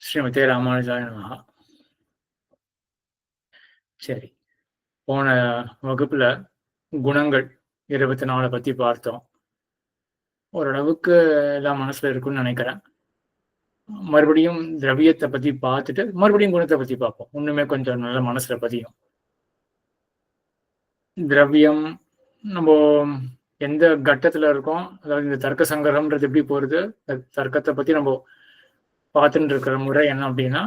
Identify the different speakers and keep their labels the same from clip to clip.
Speaker 1: ஸ்ரீமதே ராமானுஜாய நமஹ. சரி, போன வகுப்புல குணங்கள் 24 பத்தி பார்த்தோம். ஓரளவுக்கு எல்லாம் மனசுல இருக்குன்னு நினைக்கிறேன். மறுபடியும் திரவியத்தை பத்தி பார்த்துட்டு மறுபடியும் குணத்தை பத்தி பார்ப்போம். இன்னுமே கொஞ்சம் நல்ல மனசுல பதியும். திரவியம் நம்ம எந்த கட்டத்துல இருக்கோம், அதாவது இந்த தர்க்க சங்கரம்ன்றது எப்படி போறது, தர்க்கத்தை பத்தி நம்ம பார்த்துட்டு இருக்கிற முறை என்ன அப்படின்னா,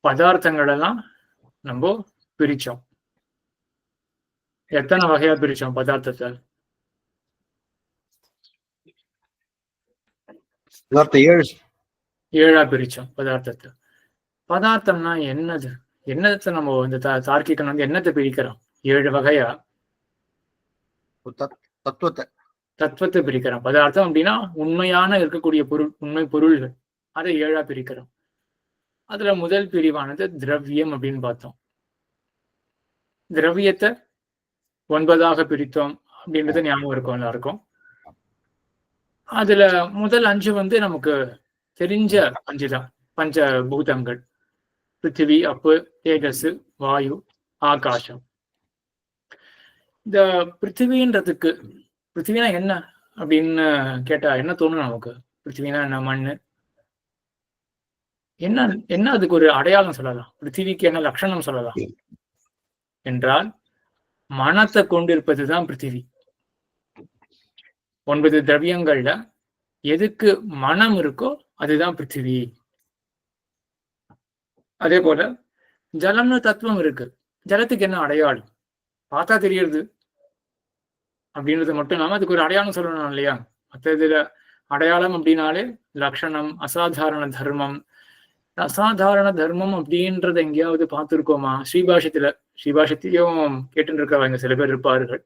Speaker 1: பதார்த்தங்கள் எல்லாம் நம்ம பிரிச்சோம். எத்தனை வகையா பிரிச்சோம் பதார்த்தத்தை? ஏழா பிரிச்சோம் பதார்த்தத்தை. பதார்த்தம்னா என்னது? என்னத்தை நம்ம இந்த தார்க்கிகன் வந்து என்னத்தை பிரிக்கிறோம்? 7 வகையா தத்துவத்தை பிரிக்கிறோம். பதார்த்தம் அப்படின்னா உண்மையான இருக்கக்கூடிய பொருள், உண்மை பொருள்கள், அதை 7ஆ பிரிக்கிறோம். அதுல முதல் பிரிவானது திரவியம் அப்படின்னு பார்த்தோம். திரவியத்தை 9ஆக பிரித்தோம் அப்படின்றது ஞாபகம் இருக்கும் எல்லாருக்கும். அதுல முதல் 5 வந்து நமக்கு தெரிஞ்ச 5 தான். பஞ்ச பூதங்கள்: பிருத்திவி, அப்பு, தேஜஸ், வாயு, ஆகாசம். இந்த பிருத்திவின்றதுக்கு, பிருத்திவினா என்ன அப்படின்னு கேட்டா என்ன தோணும் நமக்கு? பிருத்திவினா என்ன? மண்ணு. என்ன என்ன அதுக்கு ஒரு அடையாளம் சொல்லலாம்? பிருத்திவிக்கு என்ன லட்சணம் சொல்லலாம் என்றால், மனத்தை கொண்டிருப்பதுதான் பிருத்திவி. 9 திரவியங்கள்ல எதுக்கு மனம் இருக்கோ அதுதான் பிருத்திவி. அதே போல ஜலம்னு தத்துவம் இருக்கு. ஜலத்துக்கு என்ன அடையாளம்? பார்த்தா தெரியுது அப்படின்றது மட்டும் இல்லாம அதுக்கு ஒரு அடையாளம் சொல்லணும் இல்லையா? மற்ற இதுல அடையாளம் அப்படின்னாலே லட்சணம், அசாதாரண தர்மம். அசாதாரண தர்மம் அப்படின்றத எங்கேயாவது பார்த்துருக்கோமா? ஸ்ரீபாஷத்தையும் கேட்டு இருக்கிறவங்க சில பேர் இருப்பார்கள்.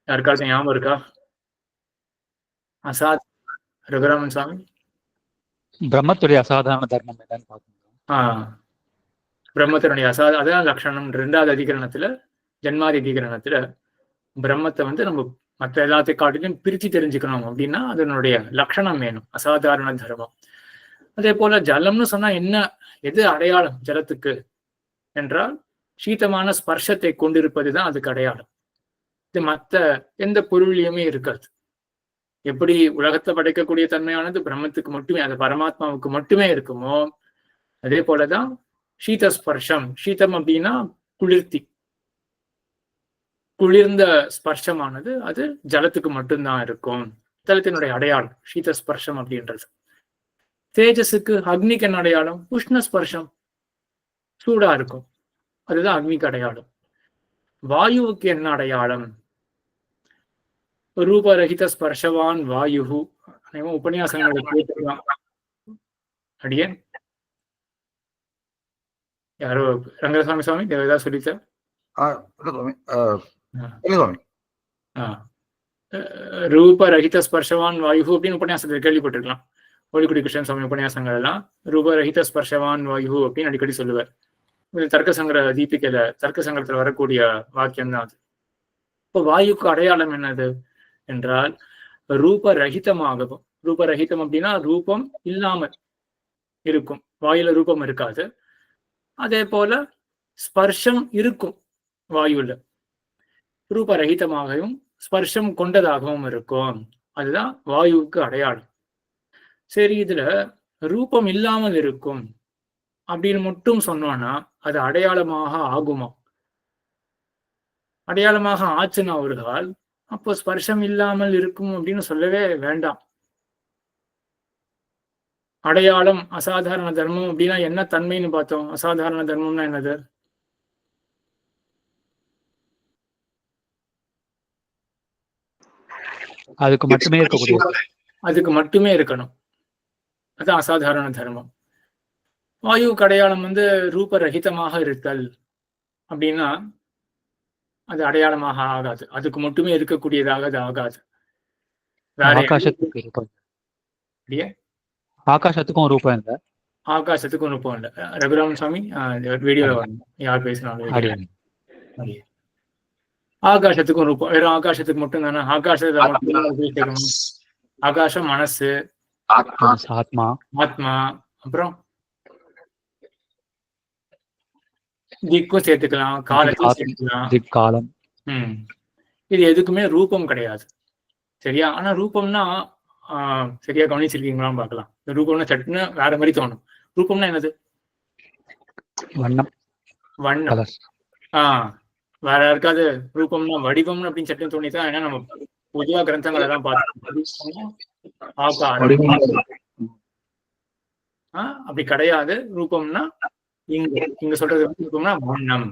Speaker 1: யாருக்காச்சும் ஞாபகம் இருக்கா? ரகுராமன் சாமி,
Speaker 2: பிரம்மத்துடைய அசாதாரண தர்மம் என்னன்னு பார்க்கணும்.
Speaker 1: பிரம்மத்தினுடைய அதான் லட்சணம். 2வது அதிகரணத்துல, ஜன்மாதி அதிகரணத்துல பிரம்மத்தை வந்து நம்ம மற்ற எல்லாத்தையும் காட்டிலும் பிரிச்சு தெரிஞ்சுக்கணும் அப்படின்னா அதனுடைய லட்சணம் வேணும், அசாதாரண தர்மம். அதே போல ஜலம்னு சொன்னா என்ன, எது அடையாளம் ஜலத்துக்கு என்றால் சீதமான ஸ்பர்ஷத்தை கொண்டிருப்பதுதான் அதுக்கு அடையாளம். இது மற்ற எந்த பொருளிலுமே இருக்காது. எப்படி உலகத்தை படைக்கக்கூடிய தன்மையானது பிரம்மத்துக்கு மட்டுமே, அது பரமாத்மாவுக்கு மட்டுமே இருக்குமோ, அதே போலதான் சீத ஸ்பர்ஷம். சீதம் அப்படின்னா குளிர்த்தி, குளிர்ந்த ஸ்பர்ஷமானது அது ஜலத்துக்கு மட்டும்தான் இருக்கும். ஜலத்தினுடைய அடையாளம் சீத ஸ்பர்ஷம் அப்படின்றது. தேஜஸுக்கு, அக்னிக்கு என்ன அடையாளம்? உஷ்ண ஸ்பர்ஷம், சூடா இருக்கும், அதுதான் அக்னிக்கு அடையாளம். வாயுவுக்கு என்ன அடையாளம்? ரூபரகித ஸ்பர்ஷவான் வாயு. உபன்யாசங்களை கேட்டுக்கலாம். அடியே யாரோ ரங்கசாமி சுவாமி ஏதாவது சொல்லித்த? ரூபரகித ஸ்பர்ஷவான் வாயு அப்படின்னு உபன்யாசத்தை கேள்விப்பட்டிருக்கலாம். ஒளிக்குடி கிருஷ்ணன் சுவாமி உபன்யாசங்கள் எல்லாம் ரூபரகித ஸ்பர்ஷவான் வாயு அப்படின்னு அடிக்கடி சொல்லுவார். தர்க்க சங்கர தீபிகையில, தர்க்க சங்கரத்துல வரக்கூடிய வாக்கியம் தான் அது. இப்போ வாயுக்கு அடையாளம் என்னது என்றால் ரூபரகிதமாகவும். ரூபரகிதம் அப்படின்னா ரூபம் இல்லாமல் இருக்கும். வாயுல ரூபம் இருக்காது. அதே போல ஸ்பர்ஷம் இருக்கும் வாயுல, ரூபரகிதமாகவும் ஸ்பர்ஷம் கொண்டதாகவும் இருக்கும். அதுதான் வாயுவுக்கு அடையாளம். சரி, இதுல ரூபம் இல்லாமல் இருக்கும் அப்படின்னு மட்டும் சொன்னோம்னா அது அடையாளமாக ஆகுமா? அடையாளமாக ஆச்சுன்னா ஒரு கால், அப்போ ஸ்பர்ஷம் இல்லாமல் இருக்கும் அப்படின்னு சொல்லவே வேண்டாம். அடையாளம் அசாதாரண தர்மம் அப்படின்னா என்ன தன்மைன்னு பார்த்தோம். அசாதாரண தர்மம்னா என்னது?
Speaker 2: அதுக்கு மட்டுமே இருக்கக்கூடிய,
Speaker 1: அதுக்கு மட்டுமே இருக்கணும், அதுதான் அசாதாரண தர்மம். வாயுவுக்கு அடையாளம் வந்து ரூபரகிதமாக இருத்தல் அப்படின்னா அது அடையாளமாக ஆகாது. அதுக்கு மட்டுமே இருக்கக்கூடியதாக அது ஆகாது.
Speaker 2: ஆகாசத்துக்கும் ரூபம் இல்லை.
Speaker 1: ஆகாசத்துக்கும் ரூபம் இல்லை. ரகுராமன் சுவாமி வீடியோல வரணும், யார் பேசினாலும். ஆகாசத்துக்கும் ரூபம், வெறும் ஆகாசத்துக்கு மட்டும் தானே? ஆகாசத்துல மட்டும் ஆகாசம் மனசு,
Speaker 2: ஆத்மா.
Speaker 1: ஆத்மா. அப்புறம் திக்கும் சேர்த்துக்கலாம், காலத்தையும் சேர்த்துக்கலாம்.
Speaker 2: காலம்.
Speaker 1: இது எதுக்குமே ரூபம் கிடையாது. சரியா? ஆனா ரூபம்னா சரியா கவனிச்சிருக்கீங்களான்னு பார்க்கலாம். ரூபம்னா சட்டுன்னு வேற மாதிரி தோணும். ரூபம்னா என்னது?
Speaker 2: வண்ணம்.
Speaker 1: வேற யாருக்காவது ரூபம்னா வடிவம்னு அப்படின்னு சட்டுன்னு தோணிதான். ஏன்னா நம்ம பொதுவா கிரந்தங்கள் எல்லாம் பார்த்தோம். அப்படி கிடையாது. ரூபம்னா இங்க சொல்றது வந்து ரூபம்னா வண்ணம்,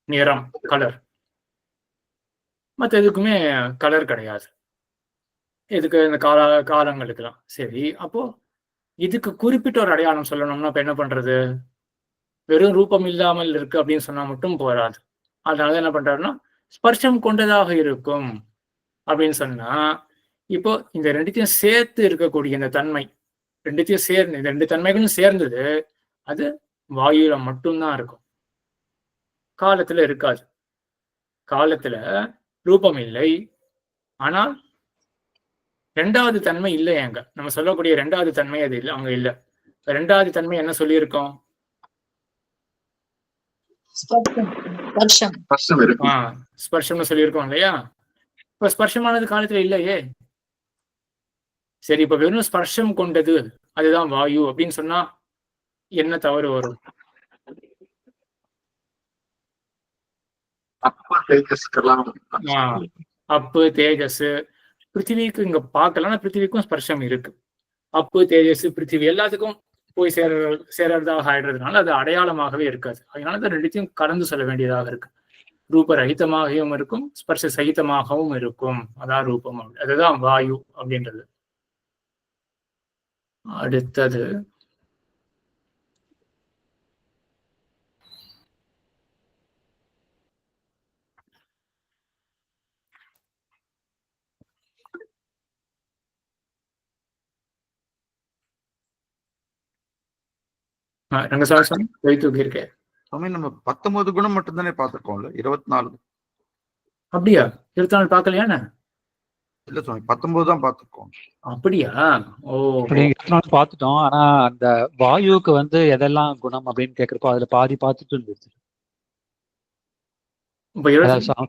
Speaker 1: நிறம், கலர். மற்ற எதுக்குமே கலர் கிடையாது. இதுக்கு இந்த காலங்களுக்குலாம். சரி, அப்போ இதுக்கு குறிப்பிட்ட ஒரு அடையாளம் சொல்லணும்னா இப்ப என்ன பண்றது? வெறும் ரூபம் இல்லாமல் இருக்கு அப்படின்னு சொன்னா மட்டும் போராது. அதனால என்ன பண்றாருன்னா ஸ்பர்ஷம் கொண்டதாக இருக்கும் அப்படின்னு சொன்னா, இப்போ இந்த ரெண்டுத்தையும் சேர்த்து இருக்கக்கூடிய இந்த தன்மை, ரெண்டுத்தையும் சேர்ந்து இந்த ரெண்டு தன்மைகளும் சேர்ந்தது அது வாயுல மட்டும்தான் இருக்கும். காலத்துல இருக்காது. காலத்துல ரூபம் இல்லை, ஆனால் ரெண்டாவது தன்மை இல்லை. அங்க நம்ம சொல்லக்கூடிய ரெண்டாவது தன்மை அது இல்லை, அங்க இல்ல. ரெண்டாவது தன்மை என்ன சொல்லியிருக்கோம்? ஸ்பர்ஷம்னு சொல்லியிருக்கோம் இல்லையா? இப்ப ஸ்பர்ஷமானது காலத்துல இல்லையே. சரி, இப்ப வெறும் ஸ்பர்ஷம் கொண்டது அதுதான் வாயு அப்படின்னு சொன்னா என்ன தவறு வரும்? அப்பு, தேஜஸ், பிருத்திவிக்கு இங்க பார்க்கலாம். பிருத்திவிக்கும் ஸ்பர்ஷம் இருக்கு. அப்பு, தேஜஸ், பிருத்திவி எல்லாத்துக்கும் போய் சேர்றதாக ஆயிடுறதுனால அது அடையாளமாகவே இருக்காது. அதனால தான் ரெண்டுத்தையும் கலந்து சொல்ல வேண்டியதாக இருக்கு. ரூப ரஹிதமாகவும் இருக்கும், ஸ்பர்ஷ சகிதமாகவும் இருக்கும். அதான் ரூபம். அதுதான் வாயு அப்படின்றது. அடுத்தது ரங்கசாமி கை தூக்கி இருக்கேன்.
Speaker 3: நம்ம 19 குணம் மட்டும் தானே பார்த்திருக்கோம்ல, 24.
Speaker 1: அப்படியா? 24 பார்க்கலையா?
Speaker 3: இல்ல சுவாமி, 19 தான் பார்த்திருக்கோம்.
Speaker 1: அப்படியா? ஓ,
Speaker 2: 24 பார்த்துட்டோம். ஆனா அந்த வாயுவுக்கு வந்து எதெல்லாம் குணம் அப்படின்னு கேக்குறப்போ அதுல பாதி பார்த்துட்டு இருந்துச்சு.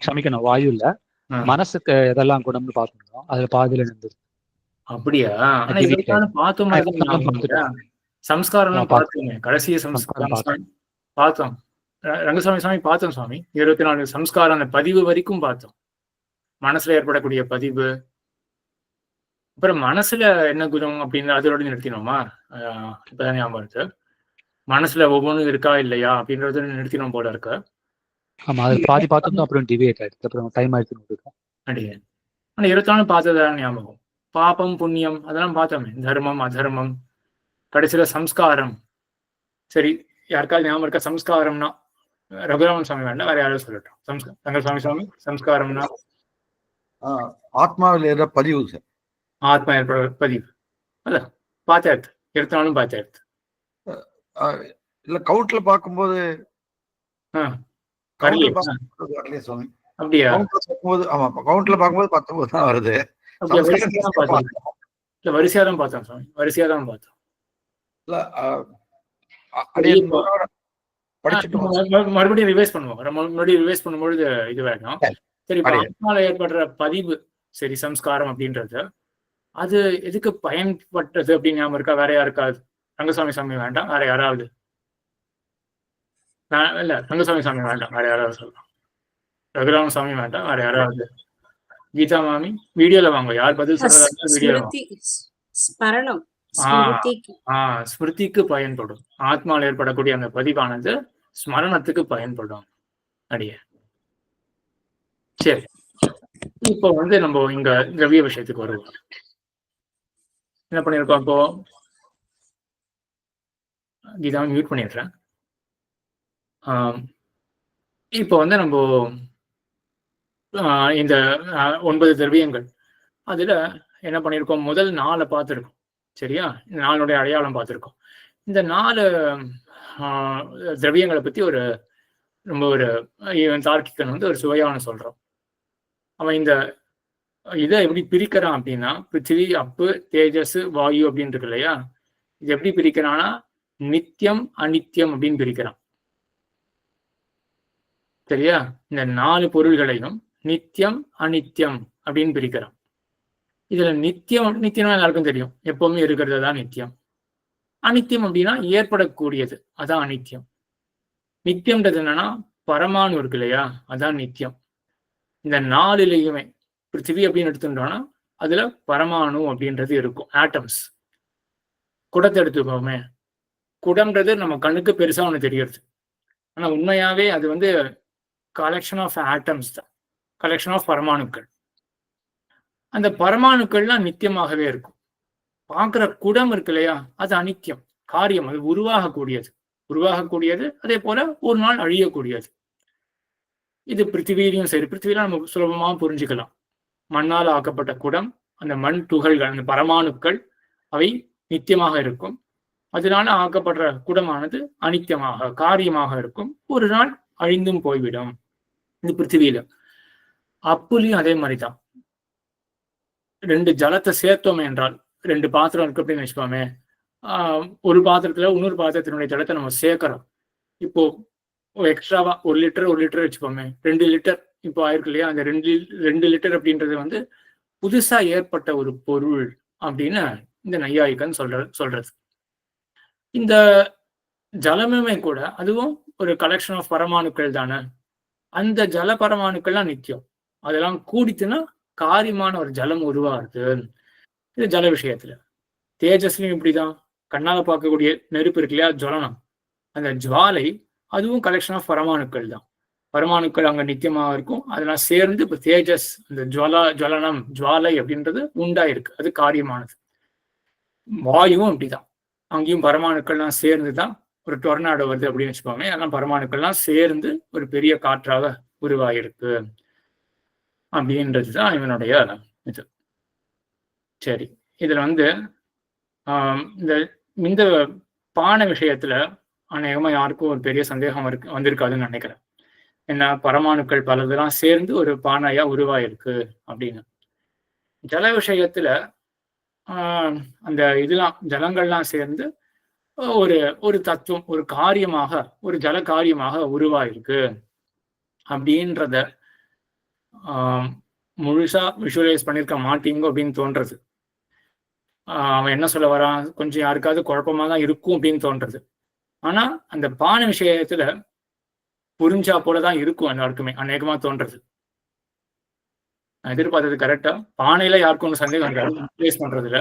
Speaker 2: க்ஷமிக்கணும், வாயு இல்ல, மனசுக்கு எதெல்லாம் குணம்னு பார்த்துட்டோம். அதுல பாதியில இருந்தது.
Speaker 1: அப்படியா? பார்த்தோம். சம்ஸ்காரம் பார்த்தோங்க. கடைசி சம்ஸ்காரம் பார்த்தோம். ரங்கசாமி சுவாமி பார்த்தோம் சுவாமி. 24 சம்ஸ்காரம் பதிவு வரைக்கும் பார்த்தோம். மனசுல ஏற்படக்கூடிய பதிவு, அப்புறம் மனசுல என்ன குணம் அப்படின்னு அதோட நிறுத்தினோமா? இப்பதான் ஞாபகம் இருக்கு. மனசுல ஒவ்வொன்றும் இருக்கா இல்லையா அப்படின்றத நிறுத்தினோம் போல இருக்கு.
Speaker 2: ஆமா, அது பாதி பார்த்தோம். அப்புறம் டிவியேட் ஆயிடுச்சு. அப்புறம் டைம் ஆயிடுச்சு.
Speaker 1: அடியே ஆனா 24 பார்த்ததான் ஞாபகம். பாபம், புண்ணியம் அதெல்லாம் பார்த்தோமே. தர்மம், அதர்மம், கடைசியில சம்ஸ்காரம். சரி, யாருக்காவது ஞாபகம் இருக்கா சம்ஸ்காரம்னா? ரகுராமன் சுவாமி வேண்டாம், வேற யாரும் சொல்லட்டும். ரங்கசாமி சுவாமி, சம்ஸ்காரம்னா
Speaker 3: ஆத்மாவில் ஏற பதிவு சார்.
Speaker 1: ஆத்மா ஏற்பட பதிவு. அதான் பார்த்தாச்சு. 24 பார்த்தாச்சு.
Speaker 3: இல்ல கவுண்ட்ல பார்க்கும்போது சுவாமி.
Speaker 1: அப்படியா?
Speaker 3: ஆமா, கவுண்ட்ல பார்க்கும்போது 19 தான் வருது.
Speaker 1: வரிசையா தான் பார்த்தோம் சுவாமி, வரிசையா தான் பார்த்தோம். மறுபடியும் ரிவைஸ் பண்ணுவோம். மறுபடியும் ரிவைஸ் பண்ணும்பொழுது இது வேணும். சரி, ஆத்மால ஏற்படுற பதிவு, சரி, சம்ஸ்காரம் அப்படின்றது அது எதுக்கு பயன்பட்டது அப்படின்னு ஞாபகம் இருக்கா? வேற யாருக்காவது? ரங்கசாமி சாமி வேண்டாம், வேற யாராவது? இல்ல, ரங்கசாமி சாமி வேண்டாம், வேற யாராவது சொல்லலாம். ரகுராம சாமி வேண்டாம், வேற யாராவது? கீதா மாமி வீடியோல வாங்க. யார் பதில் சொல்றாங்க வீடியோல ஸ்மிருதிக்கு பயன்படும். ஆத்மாவில் ஏற்படக்கூடிய அந்த பதிவானது ஸ்மரணத்துக்கு பயன்படும். அடிய சரி, இப்போ வந்து நம்ம இங்க திரவிய விஷயத்துக்கு வருவோம். என்ன பண்ணிருக்கோம் இப்போ? கீதாவை மியூட் பண்ணிடுறேன். இப்போ வந்து நம்ம இந்த 9 திரவியங்கள் அதுல என்ன பண்ணிருக்கோம்? முதல் 4 பார்த்துருக்கோம். சரியா? 4 அடையாளம் பார்த்துருக்கோம். இந்த 4 திரவியங்களை பத்தி ரொம்ப ஒரு தார்க்கிகன் வந்து ஒரு சுவையான சொல்றான். அவன் இந்த இதை எப்படி பிரிக்கிறான் அப்படின்னா, பிருத்திவி, அப்பு, தேஜஸ், வாயு அப்படின்னு இருக்கு இல்லையா, இது எப்படி பிரிக்கிறான்னா நித்தியம் அனித்தியம் அப்படின்னு பிரிக்கிறான். சரியா? இந்த 4 பொருள்களையும் நித்தியம் அனித்தியம் அப்படின்னு பிரிக்கிறான். இதுல நித்தியம் நித்தியம் எல்லாருக்கும் தெரியும், எப்பவுமே இருக்கிறது தான் நித்தியம். அனித்தியம் அப்படின்னா ஏற்படக்கூடியது, அதான் அனித்தியம். நித்தியம்ன்றது என்னன்னா பரமாணு இருக்கு இல்லையா, அதான் நித்தியம். இந்த 4லையுமே பிருத்திவி அப்படின்னு எடுத்துட்டோம்னா அதுல பரமாணு அப்படின்றது இருக்கும், ஆட்டம்ஸ். குடத்தை எடுத்துக்கோமே, குடம்ன்றது நம்ம கண்ணுக்கு பெருசா ஒண்ணு தெரியுது, ஆனா உண்மையாவே அது வந்து கலெக்ஷன் ஆஃப் ஆட்டம்ஸ் தான், கலெக்ஷன் ஆஃப் பரமாணுக்கள். அந்த பரமாணுக்கள்லாம் நித்தியமாகவே இருக்கும். பார்க்குற குடம் இருக்கு இல்லையா, அது அனித்தியம், காரியம், அது உருவாகக்கூடியது, அதே போல ஒரு நாள் அழியக்கூடியது. இது பிருத்திவியிலையும் சரி. பிருத்திவியில நம்ம சுலபமாக புரிஞ்சுக்கலாம். மண்ணால் ஆக்கப்பட்ட குடம், அந்த மண் துகள்கள், அந்த பரமாணுக்கள் அவை நித்தியமாக இருக்கும். அதனால ஆக்கப்படுற குடமானது அனித்தியமாக காரியமாக இருக்கும், ஒரு நாள் அழிந்தும் போய்விடும். இது பிருத்திவியில. அப்புலையும் அதே மாதிரிதான். 2 ஜலத்தை சேர்த்தோமே என்றால், 2 பாத்திரம் இருக்கு அப்படின்னு வச்சுக்கோமே, ஒரு பாத்திரத்துல இன்னொரு பாத்திரத்தினுடைய ஜலத்தை நம்ம சேர்க்கிறோம். இப்போ எக்ஸ்ட்ராவா 1 லிட்டர் வச்சுக்கோமே, 2 லிட்டர் இப்போ ஆயிருக்கு இல்லையா. அந்த 2 லிட்டர் அப்படின்றது வந்து புதுசா ஏற்பட்ட ஒரு பொருள் அப்படின்னு இந்த நையாயிகன் சொல்றது. இந்த ஜலமுமே கூட அதுவும் ஒரு கலெக்ஷன் ஆஃப் பரமாணுக்கள் தானே. அந்த ஜல பரமாணுக்கள்லாம் நித்தியம், அதெல்லாம் கூடித்துனா காரியமான ஒரு ஜலம் உருவாகுது. இது ஜல விஷயத்துல. தேஜஸ்லையும் இப்படிதான். கண்ணால பார்க்கக்கூடிய நெருப்பு இருக்கு இல்லையா, ஜுவலனம், அந்த ஜுவாலை அதுவும் கலெக்ஷன் ஆஃப் பரமாணுக்கள் தான். பரமாணுக்கள் அங்க நித்தியமாக இருக்கும், அதெல்லாம் சேர்ந்து இப்ப தேஜஸ், அந்த ஜுவலனம், ஜுவாலை அப்படின்றது உண்டாயிருக்கு, அது காரியமானது. வாயுவும் அப்படிதான். அங்கேயும் பரமாணுக்கள்லாம் சேர்ந்துதான் ஒரு டொர்னாடோ வருது அப்படின்னு வச்சுக்கோங்க. அதெல்லாம் பரமாணுக்கள்லாம் சேர்ந்து ஒரு பெரிய காற்றாக உருவாயிருக்கு அப்படின்றதுதான் இவனுடைய இது. சரி, இதுல வந்து இந்த பானை விஷயத்துல அநேகமா யாருக்கும் ஒரு பெரிய சந்தேகம் வந்திருக்காதுன்னு நினைக்கிறேன். என்ன, பரமாணுக்கள் பலதெல்லாம் சேர்ந்து ஒரு பானையா உருவாயிருக்கு அப்படின்னு. ஜல விஷயத்துல அந்த இதெல்லாம் ஜலங்கள்லாம் சேர்ந்து ஒரு தத்துவம், ஒரு காரியமாக, ஒரு ஜல காரியமாக உருவாயிருக்கு அப்படின்றத முழுசா விஷுவலைஸ் பண்ணிருக்க மாட்டீங்க அப்படின்னு தோன்றது. அவன் என்ன சொல்ல வரான், கொஞ்சம் யாருக்காவது குழப்பமா தான் இருக்கும் அப்படின்னு தோன்றது. ஆனா அந்த பானை விஷயத்துல புரிஞ்சா போலதான் இருக்கும் எல்லாருக்குமே அநேகமா தோன்றது. எதிர்பார்த்தது கரெக்டா? பானையில யாருக்கும் ஒன்று சந்தேகம் பண்றதுல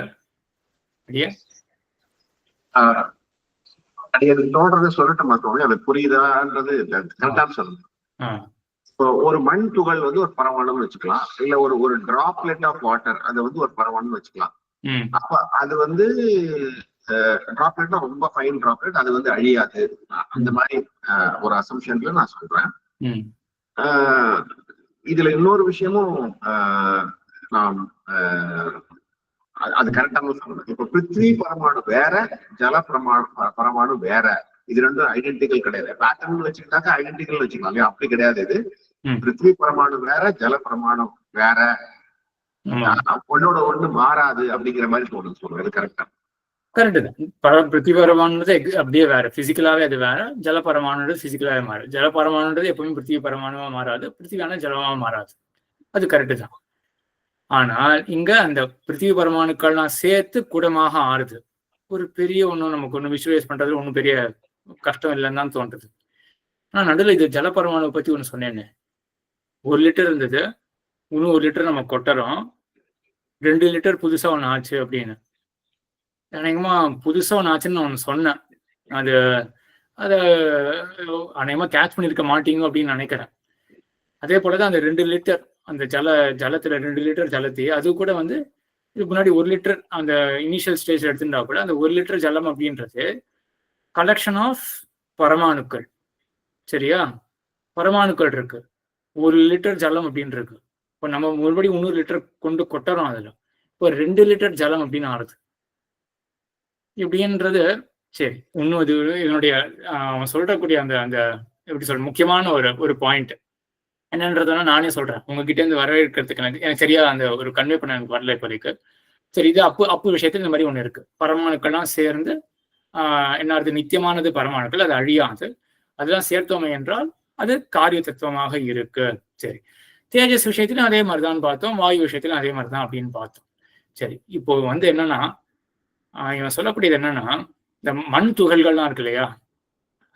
Speaker 4: தோன்றது சொல்லட்டுமா தோழி, அது புரியுதான்றது கரெக்டா சொல்லுங்க. இப்போ ஒரு மண் துகள் வந்து ஒரு பரமாணுன்னு வச்சுக்கலாம், இல்ல ஒரு டிராப்லெட் ஆஃப் வாட்டர் அது வந்து ஒரு பரமாணுன்னு வச்சுக்கலாம். அப்ப அது வந்து டிராப்லெட்னா ரொம்ப ஃபைன் டிராப்லெட், அது வந்து அழியாது. அந்த மாதிரி ஒரு அசம்ஷன்ல நான் சொல்றேன். இதுல இன்னொரு விஷயமும் நாம் அது கரெக்டாக சொல்லணும். இப்ப பிருத்திவி பரமாணு வேற, ஜல பரமாணு வேற. இது ரெண்டும் ஐடென்டிக்கல் கிடையாது. பேட்டர்ன் வச்சுக்கிட்டாக்க ஐடென்டிக்கல் வச்சுக்கலாம், அப்படி கிடையாது. இது பிருத்திவி பரமாணு வேற, ஜல பரமாணு வேற, ஒன்னோட ஒண்ணு மாறாது அப்படிங்கிற மாதிரி தோணுது. சொல்றது கரெக்டா?
Speaker 1: கரெக்டு தான். பிருத்திவி பரமானது அப்படியே வேற, பிசிக்கலாவே அது வேற. ஜல பரமானது பிசிக்கலாவே மாறும். ஜல பரமானது எப்பவுமே பிருத்திவி பரமாணுவா மாறாது, பிருத்திவியான ஜலமா மாறாது. அது கரெக்டு தான். ஆனால் இங்க அந்த பிருத்திவி பரமாணுக்கள்லாம் சேர்த்து குடமாக ஆறுது. ஒரு பெரிய ஒன்றும் நமக்கு ஒன்றும் விஷுவலைஸ் பண்றதுல ஒன்றும் பெரிய கஷ்டம் இல்லைன்னு தான் தோன்றுது. ஆனா நடுவில் இது ஜல பரமாணுவை பத்தி ஒன்று சொன்னேன்னு, 1 லிட்டர் இருந்தது, இன்னும் 1 லிட்டர் நம்ம கொட்டுறோம், 2 லிட்டர் புதுசா ஒன்று ஆச்சு அப்படின்னு. அநேகமா புதுசா ஒன்று ஆச்சுன்னு நான் ஒன்று சொன்னேன். அதை அநேகமா கேட்ச் பண்ணியிருக்க மாட்டீங்க அப்படின்னு நினைக்கிறேன். அதே போலதான் அந்த 2 லிட்டர் அந்த ஜலத்துல 2 லிட்டர் ஜலத்தையே, அது கூட வந்து இதுக்கு முன்னாடி 1 லிட்டர் அந்த இனிஷியல் ஸ்டேஜ் எடுத்துட்டா கூட அந்த 1 லிட்டர் ஜலம் அப்படின்றது கலெக்ஷன் ஆஃப் பரமாணுக்கள். சரியா? பரமாணுக்கள் இருக்கு, 1 லிட்டர் ஜலம் அப்படின்னு இருக்கு. இப்போ நம்ம மறுபடியும் 300 லிட்டர் கொண்டு கொட்டுறோம், அதுல இப்போ 2 லிட்டர் ஜலம் அப்படின்னு ஆறுது இப்படின்றது. சரி, இன்னும் இது இதனுடைய அவன் சொல்றக்கூடிய அந்த எப்படி சொல்ற முக்கியமான ஒரு பாயிண்ட். என்னன்றதுனா நானே சொல்றேன். உங்ககிட்ட இருந்து வரவேற்கிறதுக்கு எனக்கு சரியா அந்த ஒரு கன்வே பண்ண எனக்கு வரல இப்போதைக்கு. சரி, இது அப்பு விஷயத்துல இந்த மாதிரி ஒண்ணு இருக்கு. பரமாணுக்கள்லாம் சேர்ந்து என்ன அது நித்தியமானது பரமாணுக்கள், அது அழியாது. அதெல்லாம் சேர்த்தோமே என்றால் அது காரிய தத்துவமாக இருக்கு. சரி, தேஜஸ் விஷயத்திலும் அதே மாதிரிதான் பார்த்தோம், வாயு விஷயத்திலும் அதே மாதிரிதான் அப்படின்னு பார்த்தோம். சரி, இப்போ வந்து என்னன்னா இவன் சொல்லக்கூடியது என்னன்னா, இந்த மண் துகள்கள்லாம் இருக்கு இல்லையா,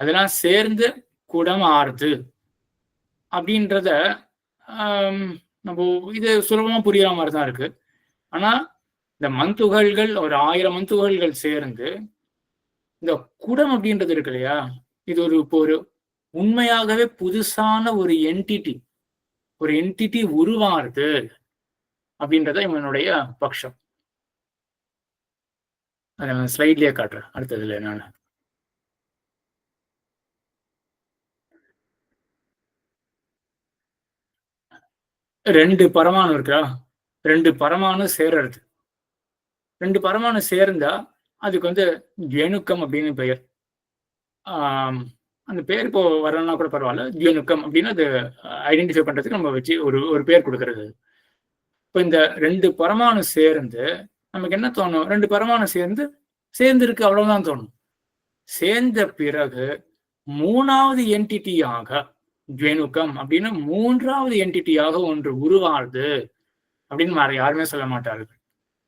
Speaker 1: அதெல்லாம் சேர்ந்து குடம் ஆறுது அப்படின்றத நம்ம இது சுலபமா புரியுற மாதிரி தான் இருக்கு. ஆனா இந்த மண் துகள்கள் ஒரு 1000 மண் துகள்கள் சேர்ந்து இந்த குடம் அப்படின்றது இருக்கு இல்லையா, இது ஒரு உண்மையாகவே புதுசான ஒரு என்டிட்டி உருவாருது அப்படின்றத இவனுடைய பட்சம். அதை ஸ்லைட்லயே காட்டுறேன் அடுத்ததுல. நான் 2 பரமாணு இருக்கா, 2 பரமாணு சேர்றது. 2 பரமாணு சேர்ந்தா அதுக்கு வந்து ஜேனுக்கம் அப்படின்னு பெயர். அந்த பேர் இப்போ வரலன்னா கூட பரவாயில்ல, ஜேனுக்கம் அப்படின்னு அது ஐடென்டிஃபை பண்றதுக்கு நம்ம வச்சு ஒரு பேர் கொடுக்கறது. இப்போ இந்த 2 பரமாணு சேர்ந்து நமக்கு என்ன தோணும், 2 பரமாணு சேர்ந்து இருக்கு அவ்வளவுதான் தோணும். சேர்ந்த பிறகு 3வது என்டிட்டியாக ஜேனுக்கம் அப்படின்னு 3வது என்டிட்டியாக ஒன்று உருவாருது அப்படின்னு யாருமே சொல்ல மாட்டார்கள்.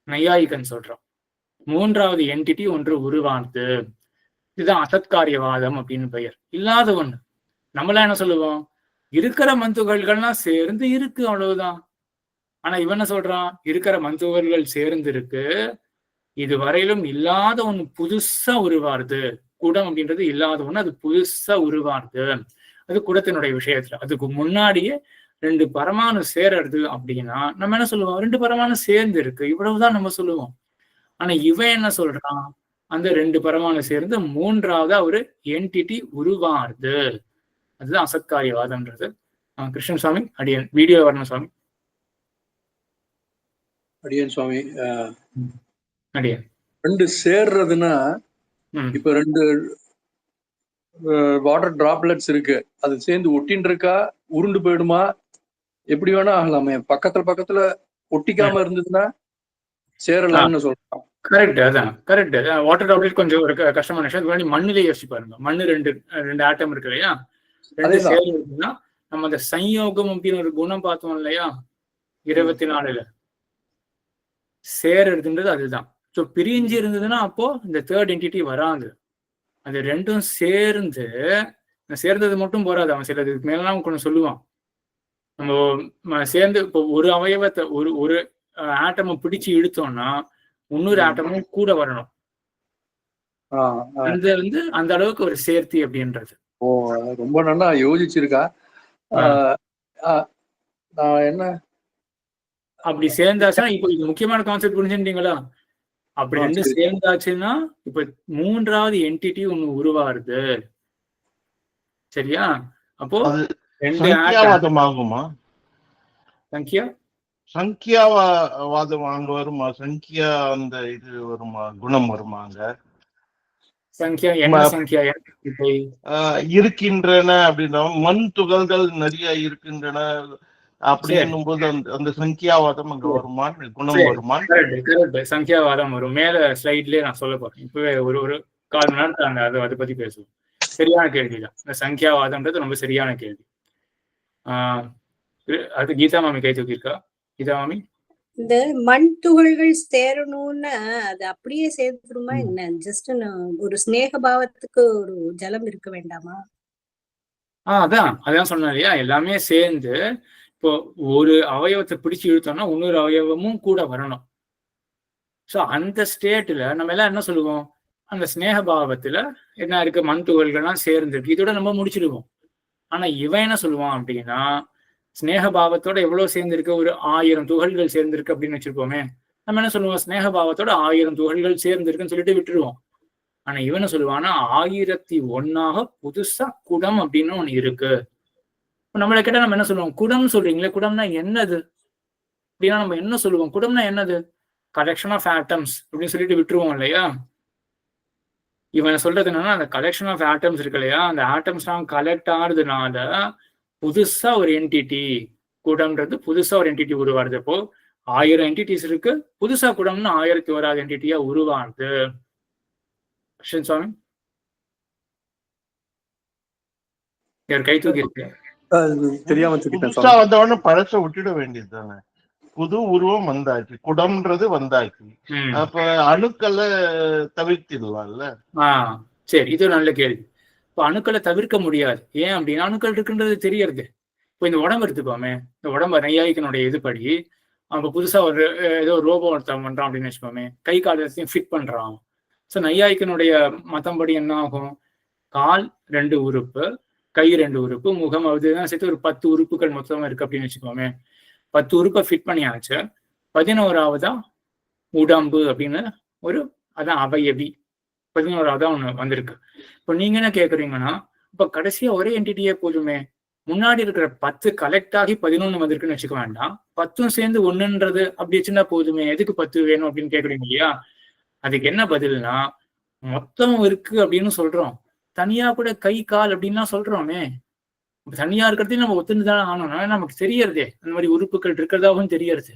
Speaker 1: நையாயிகன் சொல்றான், 3வது என்டிட்டி ஒன்று உருவானது. இதுதான் அசத்காரியவாதம் அப்படின்னு பெயர். இல்லாத ஒண்ணு. நம்மளாம் என்ன சொல்லுவோம், இருக்கிற மந்துகள்கள்லாம் சேர்ந்து இருக்கு அவ்வளவுதான். ஆனா இவன் என்ன சொல்றான், இருக்கிற மந்துகள்கள் சேர்ந்து இருக்கு, இது வரையிலும் இல்லாத ஒண்ணு புதுசா உருவாருது. குடம் அப்படின்றது இல்லாத ஒண்ணு, அது புதுசா உருவாருது. அது குடத்தினுடைய விஷயத்துல. அதுக்கு முன்னாடியே 2 பரமாணு சேர்றது அப்படின்னா நம்ம என்ன சொல்லுவோம், 2 பரமாணு சேர்ந்து இருக்கு, இவ்வளவுதான் நம்ம சொல்லுவோம். ஆனா இவன் என்ன சொல்றான், அந்த 2 பரமாணு சேர்ந்து 3வது ஒரு என்டிட்டி உருவாருது. அதுதான் அசத்காரியவாதம்ன்றது. கிருஷ்ணன் சுவாமி அடியன் வீடியோ வரணும் சுவாமி.
Speaker 5: அடியன் சுவாமி
Speaker 1: அடியன்
Speaker 5: 2 சேர்றதுன்னா இப்ப 2 வாட்டர் டிராப்லெட்ஸ் இருக்கு, அது சேர்ந்து ஒட்டின்னு இருக்கா, உருண்டு போயிடுமா, எப்படி வேணா ஆகலாமே. பக்கத்துல ஒட்டிக்காம இருந்ததுன்னா சேரலாம்னு சொல்றான்.
Speaker 1: கரெக்ட், அதான் கரெக்ட். வாட்டர் டிராப்லெட் கொஞ்சம் ஒரு கஷ்டமான விஷயம். மண்ணிலே யோசிச்சு பாருங்க, மண்ணு 2 ஆட்டம் இருக்கு இல்லையா, 2 சேர்ந்துன்னா நம்ம அந்த சம்யோகம் அப்படின்னு ஒரு குணம் பார்த்தோம் இல்லையா 24ல, சேர்றதுன்றது அதுதான். ஸோ பிரிஞ்சு இருந்ததுன்னா அப்போ இந்த 3rd என்டிட்டி வராது. அது 2ம் சேர்ந்தது மட்டும் போறாது, அவன் சிலது மேலாம் கொஞ்சம் சொல்லுவான். நம்ம சேர்ந்து இப்போ ஒரு அவயவத்தை ஒரு ஆட்டமை பிடிச்சு இழுத்தோம்னா இன்னொரு ஆட்டமும் கூட வரணும். அந்த அளவுக்கு ஒரு சேர்த்தி அப்படின்றது.
Speaker 5: ஓ, ரொம்ப நல்லா யோசிச்சிருக்கா. என்ன
Speaker 1: அப்படி சேர்ந்தாச்சுன்னா இப்போ இது முக்கியமான கான்செப்ட் புரிஞ்சுட்டீங்களா? அப்படி 2 சேர்ந்தாச்சுன்னா இப்ப 3வது என்டிட்டி ஒண்ணு உருவாருது. சரியா? அப்போ 2
Speaker 6: ஆகுமா, சங்கியாவாதம் அங்க வருமா, சங்கியா அந்த இது வருமா, குணம் வருமா அங்க?
Speaker 1: சங்கியா என்ன சங்கியா
Speaker 6: இருக்கின்றன அப்படின்னா மண் துகள்கள் நிறைய இருக்கின்றன அப்படின்னும் போது அந்த சங்கியாவாதம் அங்க வருமா, குணம் வருமா?
Speaker 1: சங்கியாவாதம் வரும். மேல ஸ்லைட்லயே நான் சொல்ல போறேன். இப்பவே ஒரு 1/4 மணி நேரத்துல அதை பத்தி பேசுவோம். சரியான கேள்விதான். இந்த சங்கியாவாதம்ன்றது ரொம்ப சரியான கேள்வி. அது கீதா மாமி கை தூக்கியிருக்கா. கீதா மாமி,
Speaker 7: இந்த மண் துகள்கள் சேரணும்னா அது அப்படியே சேர்த்துருமா என்ன? ஜஸ்ட் ஒரு ஸ்நேக பாவத்துக்கு ஒரு ஜலம் இருக்க வேண்டாமா?
Speaker 1: அதான் சொன்னேன் இல்லையா, எல்லாமே சேர்ந்து இப்போ ஒரு அவயவத்தை பிடிச்சு இழுத்தோம்னா இன்னொரு அவயவமும் கூட வரணும். ஸோ அந்த ஸ்டேட்ல நம்ம எல்லாம் என்ன சொல்லுவோம், அந்த ஸ்நேக பாவத்துல என்ன இருக்கு, மண் துகள்கள்லாம் சேர்ந்துருக்கு, இதோட நம்ம முடிச்சிடுவோம். ஆனா இவன் என்ன சொல்லுவான் அப்படின்னா, ஸ்நேக பாவத்தோட எவ்வளவு சேர்ந்திருக்கு, ஒரு 1000 துகள்கள் சேர்ந்திருக்கு அப்படின்னு வச்சிருப்போமே. நம்ம என்ன சொல்லுவோம், ஸ்நேக பாவத்தோட 1000 துகள்கள் சேர்ந்திருக்குன்னு சொல்லிட்டு விட்டுருவோம். ஆனா இவன் என்ன சொல்லுவான்னா 1001 புதுசா குடம் அப்படின்னு ஒண்ணு இருக்கு. நம்மளை கேட்டா நம்ம என்ன சொல்லுவோம், குடம் சொல்றீங்களே, குடம்னா என்னது அப்படின்னா நம்ம என்ன சொல்லுவோம், குடம்னா என்னது, கலெக்ஷன் ஆஃப் ஆட்டம்ஸ் அப்படின்னு சொல்லிட்டு விட்டுருவோம் இல்லையா. இவன் சொல்றது என்னன்னா, அந்த கலெக்ஷன் ஆஃப் ஆட்டம்ஸ் இருக்கு இல்லையா, அந்த ஆட்டம்ஸ்லாம் கலெக்ட் ஆகுறதுனால புதுசா ஒரு என்டிட்டி, குடம்ன்றது புதுசா ஒரு என்டிட்டி உருவாருது. அப்போ 1000 என்டிட்டிஸ் இருக்கு, புதுசா குடம்னு 1001வது என்டிட்டியா உருவாகுது. கிருஷ்ணன் சுவாமி கை தூக்கி இருக்கு.
Speaker 5: தெரியாம
Speaker 6: புதுசா வந்தவொடனே பழச விட்டுட வேண்டியது தானே. புது உருவம் வந்தாச்சு, குடம்ன்றது வந்தாச்சு, அப்ப அணுக்களை தவிர்த்திடலாம்ல.
Speaker 1: சரி, இது ஒரு நல்ல கேள்வி. இப்ப அணுக்களை தவிர்க்க முடியாது. ஏன் அப்படின்னா அணுக்கள் இருக்குன்றது தெரியறது. இப்போ இந்த உடம்பு எடுத்துப்போமே, இந்த உடம்பு நையாயிக்கனுடைய இதுபடி அவன் புதுசா ஒரு ஏதோ ரோபோ ஒருத்தன் பண்றான் அப்படின்னு வச்சுக்கோமே, கை கால் எல்லாத்தையும் ஃபிட் பண்றான். ஸோ நையாயிக்கனுடைய மத்தம்படி என்ன ஆகும்? கால் 2 உறுப்பு, கை 2 உறுப்பு, முகம் அதுதான் சேர்த்து ஒரு 10 உறுப்புகள் மொத்தமா இருக்கு அப்படின்னு வச்சுக்கோமே. 10 உறுப்பை ஃபிட் பண்ணியாச்சு. 11வதா உடம்பு அப்படின்னு ஒரு அதான் அவயவி 11வதா ஒண்ணு வந்திருக்கு. இப்போ நீங்க என்ன கேக்குறீங்கன்னா, இப்ப கடைசியா ஒரே என்டிட்டியே போதுமே, முன்னாடி இருக்கிற 10 கலெக்ட் ஆகி 11 வந்திருக்குன்னு வச்சுக்க வேண்டாம், 10 சேர்ந்து 1ன்றது அப்படி வச்சுன்னா போதுமே, எதுக்கு 10 வேணும் அப்படின்னு கேக்குறீங்க இல்லையா? அதுக்கு என்ன பதில்னா, மொத்தம் இருக்கு அப்படின்னு சொல்றோம், தனியா கூட கை கால் அப்படின்லாம் சொல்றோமே. தனியா இருக்கிறதையும் நம்ம ஒத்துந்துதான் ஆனோம்னா நமக்கு தெரியறதே அந்த மாதிரி உறுப்புகள் இருக்கிறதாவும் தெரியறது.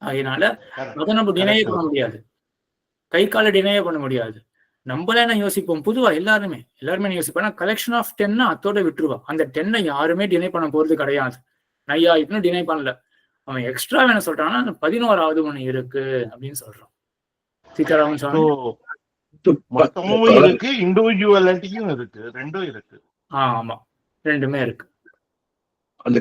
Speaker 1: அதனால அதை நம்ம டினையே பண்ண முடியாது, கை காலை டினையே பண்ண முடியாது. நம்மளே என்ன யோசிப்போம், பொதுவா எல்லாருமே என்ன யோசிப்போம், கலெக்ஷன் ஆஃப் 10 அதோட விட்டுருவா. அந்த 10 யாருமே டினை பண்ண போறது கிடையாது. நையா இப்பவும் டினை பண்ணல. அவன் எக்ஸ்ட்ரா என்ன சொல்றான்னா, அந்த 11வது ஒண்ணு இருக்கு அப்படின்னு சொல்றான். சீதாராமன் சுவாமி
Speaker 6: மொத்தமும் இருக்கு, இண்டிவிஜுவாலிட்டியும் இருக்கு, ரெண்டும் இருக்கு.
Speaker 1: ஆமா, ரெண்டுமே இருக்கு.
Speaker 8: அந்த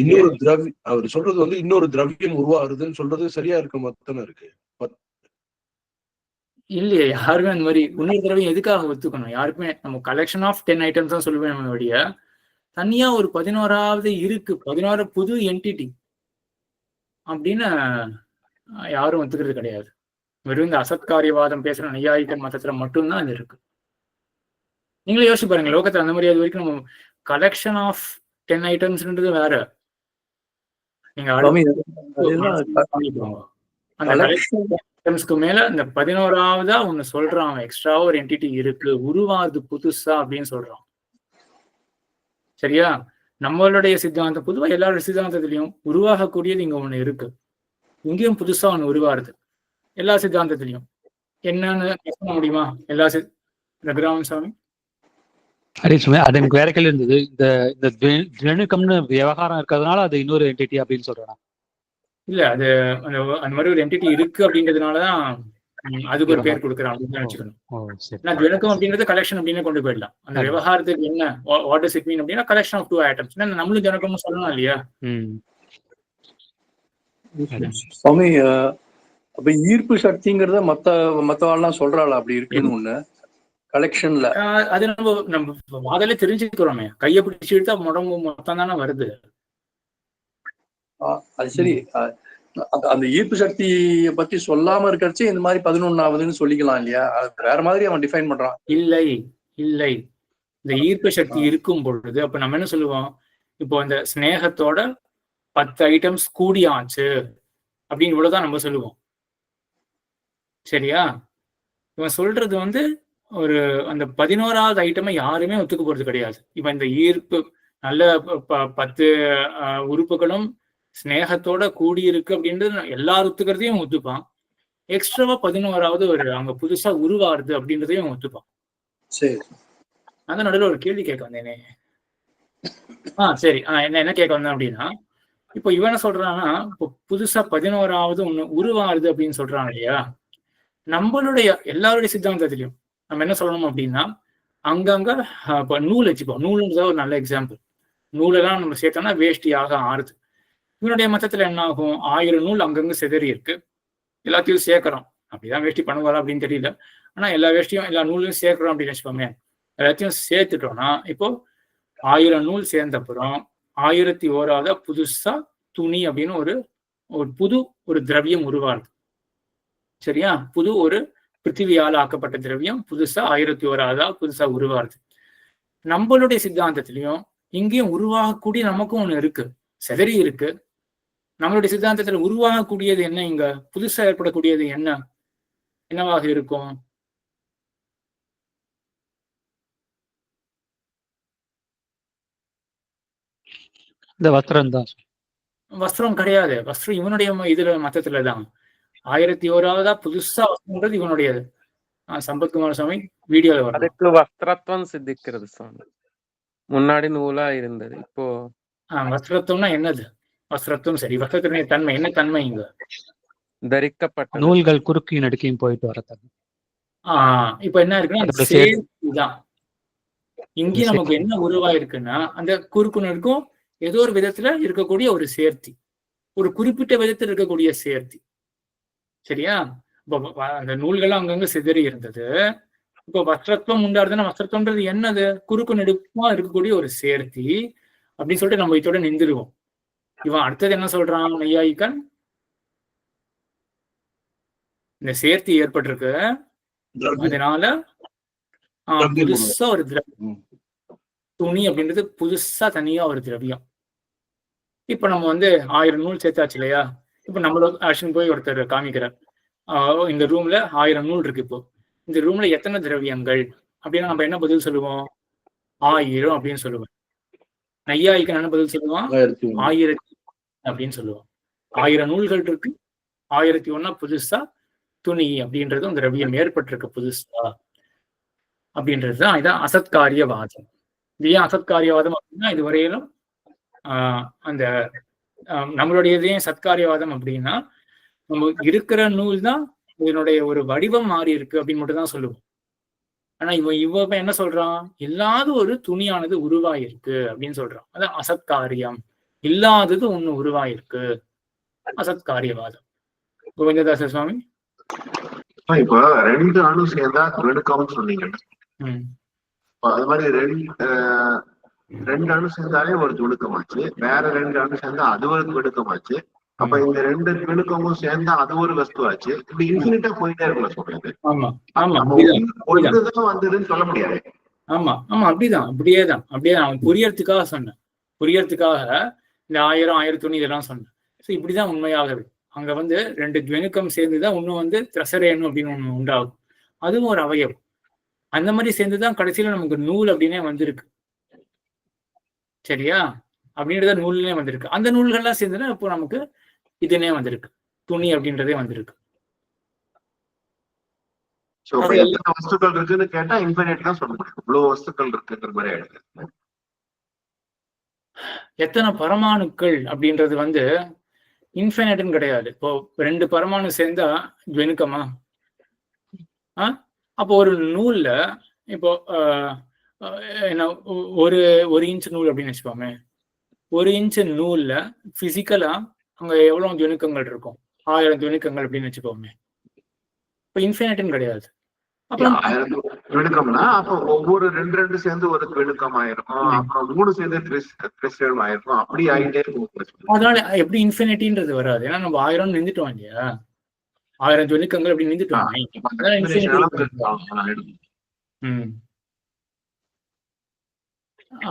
Speaker 8: இன்னொரு திரவியம் அவர் சொல்றது வந்து இன்னொரு திரவியம் உருவாகுதுன்னு சொல்றது சரியா இருக்க மொத்தம் இருக்கு
Speaker 1: இல்லையே. யாருமே அந்த மாதிரி இன்னொரு திரவியம் எதுக்காக ஒத்துக்கணும்? யாருக்குமே நம்ம கலெக்ஷன் ஆஃப் 10 ஐட்டம்ஸ் தான் சொல்லுவேன் நம்மளுடைய. தனியா ஒரு 11வது இருக்கு, 11 புது என்டிட்டி அப்படின்னு யாரும் ஒத்துக்கிறது கிடையாது. வெறும் இந்த அசத்காரியவாதம் பேசுற நையாயிக்கன் மதத்துல மட்டும்தான் அது இருக்கு. நீங்களே யோசிச்சு பாருங்க, லோகத்துல அந்த மாதிரி அது வரைக்கும் நம்ம கலெக்ஷன் ஆஃப் 10 ஐட்டம்ஸ்ன்றது வேற. நீங்க அந்த கலெக்ஷன் ஐட்டம்ஸ்க்கு மேல இந்த 11வதா ஒண்ணு சொல்றான், எக்ஸ்ட்ரா ஒரு என்டிட்டி இருக்கு, உருவாது புதுசா அப்படின்னு சொல்றான். சரியா? நம்மளுடைய சித்தாந்தம், பொதுவா எல்லாரோட சித்தாந்தத்திலையும் உருவாகக்கூடியது இங்க ஒண்ணு இருக்கு, இங்கேயும் புதுசா ஒண்ணு உருவாருது. எல்லா சித்தாந்தத்திலையும் என்னன்னு சொல்ல முடியுமா? எல்லா ரகுராமன் சாமி
Speaker 2: அது எனக்கு வேற கேள்வி இருந்தது. இந்த திரணுக்கம்னு விவகாரம் இருக்கிறதுனால அது இன்னொரு என்டிட்டி அப்படின்னு சொல்றேன். இல்ல, அது அந்த மாதிரி ஒரு என்டிட்டி இருக்கு அப்படின்றதுனாலதான் அதுக்கு ஒரு பேர் கொடுக்குறான் அப்படின்னு நினைச்சுக்கணும். திரணுக்கம் அப்படின்றது கலெக்ஷன் அப்படின்னு கொண்டு போயிடலாம். அந்த விவகாரத்துக்கு என்ன வாட் இஸ் இட் மீன் அப்படின்னா கலெக்ஷன் ஆஃப் 2 ஐட்டம்ஸ். நம்மளும் திரணுக்கம்னு சொல்லலாம் இல்லையா?
Speaker 5: சுவாமி, அப்ப ஈர்ப்பு சக்திங்கிறத மத்தவாள்லாம் சொல்றாள் அப்படி இருக்குன்னு ஒண்ணு கலெக்ஷன்ல.
Speaker 1: அது நம்ம வாதலே தெரிஞ்சுக்கிறோமே, கையை பிடிச்சு எடுத்தா உடம்பு மொத்தம் தானே வருது.
Speaker 5: அது சரி, அந்த ஈர்ப்பு சக்தியை பத்தி சொல்லாம இருக்கிறச்சு இந்த மாதிரி 11வதுன்னு சொல்லிக்கலாம் இல்லையா? வேற மாதிரி அவன் டிஃபைன் பண்றான்.
Speaker 1: இல்லை, இந்த ஈர்ப்பு சக்தி இருக்கும் பொழுது அப்ப நம்ம என்ன சொல்லுவோம், இப்போ இந்த ஸ்னேகத்தோட 10 ஐட்டம்ஸ் கூடியாச்சு அப்படின்னு இவ்வளவுதான் நம்ம சொல்லுவோம். சரியா? இவன் சொல்றது வந்து ஒரு அந்த 11வது ஐட்டமை யாருமே ஒத்துக்க போறது கிடையாது. இவன் இந்த ஈர்ப்பு நல்ல 10 உறுப்புகளும் ஸ்னேகத்தோட கூடியிருக்கு அப்படின்றது எல்லாரும் ஒத்துக்கிறதையும் ஒத்துப்பான். எக்ஸ்ட்ராவா 11வது ஒரு அங்க புதுசா உருவாருது அப்படின்றதையும் ஒத்துப்பான்.
Speaker 5: சரி,
Speaker 1: அந்த நடுவில் ஒரு கேள்வி கேட்க வந்தேனே. சரி, என்ன கேட்க வந்தேன் அப்படின்னா, இப்போ இவன் என்ன சொல்றான்னா, இப்போ புதுசா 11வது ஒண்ணு உருவாருது அப்படின்னு சொல்றான் இல்லையா? நம்மளுடைய எல்லாருடைய சித்தாந்தத்திலையும் நம்ம என்ன சொல்லணும் அப்படின்னா, அங்கங்க இப்போ நூல் வச்சுப்போம். நூலுன்றதா ஒரு நல்ல எக்ஸாம்பிள். நூலெல்லாம் நம்ம சேர்த்தோம்னா வேஷ்டியாக ஆறுது. இவனுடைய மத்தத்துல என்ன ஆகும், 1000 நூல் அங்கங்க சிதறி இருக்கு, எல்லாத்தையும் சேர்க்கிறோம். அப்படிதான் வேஷ்டி பண்ணுவாரா அப்படின்னு தெரியல. ஆனா எல்லா வேஷ்டியும் எல்லா நூலையும் சேர்க்கிறோம் அப்படின்னு வச்சுக்கோமே. எல்லாத்தையும் சேர்த்துட்டோம்னா இப்போ 1000 நூல் சேர்ந்த அப்புறம் 1001வது புதுசா துணி அப்படின்னு ஒரு புது ஒரு திரவியம் உருவாருது. சரியா? புது ஒரு பிருத்திவியால் ஆக்கப்பட்ட திரவியம் புதுசா 1001வது புதுசா உருவாருது. நம்மளுடைய சித்தாந்தத்திலையும் இங்கேயும் உருவாகக்கூடிய நமக்கும் ஒண்ணு இருக்கு, செதறி இருக்கு. நம்மளுடைய சித்தாந்தத்துல உருவாகக்கூடியது என்ன, இங்க புதுசா ஏற்படக்கூடியது என்னவாக இருக்கும்?
Speaker 2: இந்த வஸ்திரம் தான்.
Speaker 1: வஸ்திரம் கிடையாது. வஸ்திரம் இவனுடைய இதுல மத்தத்துலதான். 1001 புதுசா வஸ்திரம்ன்றது இவனுடையது. சம்பத்குமார் சுவாமி வீடியோல வரும்.
Speaker 9: அதுக்கு வஸ்திரத்துவம் சித்திக்கிறது சுவாமி. முன்னாடி நூலா இருந்தது, இப்போ
Speaker 1: வஸ்திரத்துவம்னா என்னது? வஸ்திரத்துவம் சரி, வஸ்திரத்தினுடைய தன்மை என்ன தன்மை இங்க?
Speaker 9: தரிக்கப்பட்ட
Speaker 2: நூல்கள் குறுக்கி நடுக்கையும் போயிட்டு வர தன்மை.
Speaker 1: இப்ப என்ன இருக்குன்னா அந்த சேர்த்திதான். இங்கே நமக்கு என்ன உருவாயிருக்குன்னா அந்த குறுக்குனருக்கும் ஏதோ ஒரு விதத்துல இருக்கக்கூடிய ஒரு சேர்த்தி, ஒரு குறிப்பிட்ட விதத்தில் இருக்கக்கூடிய சேர்த்தி. சரியா? இப்போ அந்த நூல்கள்லாம் அங்கங்க சிதறி இருந்தது. இப்போ வஸ்திரத்துவம் உண்டாருதுன்னா வஸ்திரத்துவம்ன்றது என்னது? குறுக்கு நெடுக்குமா இருக்கக்கூடிய ஒரு சேர்த்தி அப்படின்னு சொல்லிட்டு நம்ம இதோட நின்றுடுவோம். இவன் அடுத்தது என்ன சொல்றான் நையாயிக்கன்? இந்த சேர்த்தி ஏற்பட்டிருக்கு, அதனால புதுசா ஒரு திரவியம், துணி அப்படின்றது புதுசா தனியா ஒரு திரவியம். இப்ப நம்ம 1000 நூல் சேர்த்தாச்சு இல்லையா? இப்ப நம்மளோட ஆக்ஷன் போய் ஒருத்தர் காமிக்கிறார், இந்த ரூம்ல 1000 நூல் இருக்கு. இப்போ இந்த ரூம்ல எத்தனை திரவியங்கள் அப்படின்னா நம்ம என்ன பதில் சொல்லுவோம்? 1000 அப்படின்னு சொல்லுவோம். நையாயிக்கு என்ன பதில் சொல்லுவான்? 1000 அப்படின்னு சொல்லுவான். 1000 நூல்கள் இருக்கு, 1001 புதுசா துணி அப்படின்றது அந்த திரவியம் ஏற்பட்டிருக்கு புதுசா அப்படின்றதுதான். இதான் அசத்காரியவாதம். இது ஏன் அசத்காரியவாதம் அப்படின்னா, இதுவரையிலும் அந்த நம்மளுடைய சத்காரியவாதம் அப்படின்னா நம்ம இருக்கிற நூல் தான் இதனுடைய ஒரு வடிவம் மாறி இருக்கு அப்படின்னு மட்டும் தான் சொல்லுவோம். ஆனா இவன் என்ன சொல்றான்? இல்லாத ஒரு துணியானது உருவாயிருக்கு அப்படின்னு சொல்றான். அதான் அசத்காரியம். இல்லாதது ஒண்ணு உருவாயிருக்கு, அசத்காரியவாதம். கோவிந்ததாச சுவாமி,
Speaker 4: இப்ப 2 அணு சேர்ந்தா வெடுக்கம்னு சொன்னீங்க. அது மாதிரி 2 அணு சேர்ந்தாலே ஒரு துணுக்கமாச்சு, வேற 2 அணு சேர்ந்தா அது ஒரு துணுக்கமாச்சு. அப்ப இந்த 2 துணுக்கமும் சேர்ந்தா அது ஒரு வஸ்துவாச்சு. இப்படி இன்ஃபினிட்டா போயிட்டே இருக்கல சொல்றது. ஒன்றுதான் வந்ததுன்னு சொல்ல முடியாது.
Speaker 1: ஆமா ஆமா அப்படிதான், அப்படியேதான் அவன் புரியறதுக்காக சொன்னேன். புரியறதுக்காக இந்த 1000 1001 இதெல்லாம் சொன்னேன். ஸோ இப்படிதான் உண்மையாகவே அங்க 2 துவனுக்கம் சேர்ந்துதான் ஒண்ணு திரசரேணு அப்படின்னு ஒண்ணு உண்டாகும். அதுவும் ஒரு அவயவம். அந்த மாதிரி சேர்ந்துதான் கடைசியில நமக்கு நூல் அப்படின்னே வந்திருக்கு. சரியா? அப்படின்றத நூல்லே வந்திருக்கு. அந்த நூல்கள்லாம் சேர்ந்துன்னா இப்போ நமக்கு இதுனே வந்திருக்கு, துணி அப்படின்றதே வந்திருக்கு.
Speaker 4: வஸ்துக்கள் இருக்குன்னு கேட்டா இன்ஃபினிட் தான் சொல்ல முடியும். இவ்வளவு வஸ்துக்கள் இருக்குங்கிற மாதிரி ஆயிடுது.
Speaker 1: எத்தனை பரமாணுக்கள் அப்படின்றது இன்ஃபினிட்னு கிடையாது. இப்போ 2 பரமாணு சேர்ந்தா துவனுக்கமா? அப்போ ஒரு நூல்ல இப்போ என்ன ஒரு இன்ச் நூல் அப்படின்னு வச்சுக்கோமே. 1 இன்ச் நூல்ல பிசிக்கலா அங்க எவ்வளவு துவனுக்கங்கள் இருக்கும்? 1000 துவனுக்கங்கள் அப்படின்னு வச்சுக்கோமே. இப்போ இன்ஃபினிட்னு கிடையாது.
Speaker 4: அப்புறம் துவனுக்கம்னா அப்போ ஒவ்வொரு 2 சேர்ந்து ஒரு துவனுக்கம் ஆயிருக்கும், அப்புறம் 3 சேர்ந்து திரிசேணு ஆயிருக்கும், அப்படி ஆகிட்டே இருக்கும்.
Speaker 1: அதனால எப்படி இன்ஃபினிட்டின்றது வராது? ஏன்னா நம்ம 1000 நின்றுட்டோம் இல்லையா? 1000 துவனுக்கங்கள் அப்படி நின்றுட்டோம்.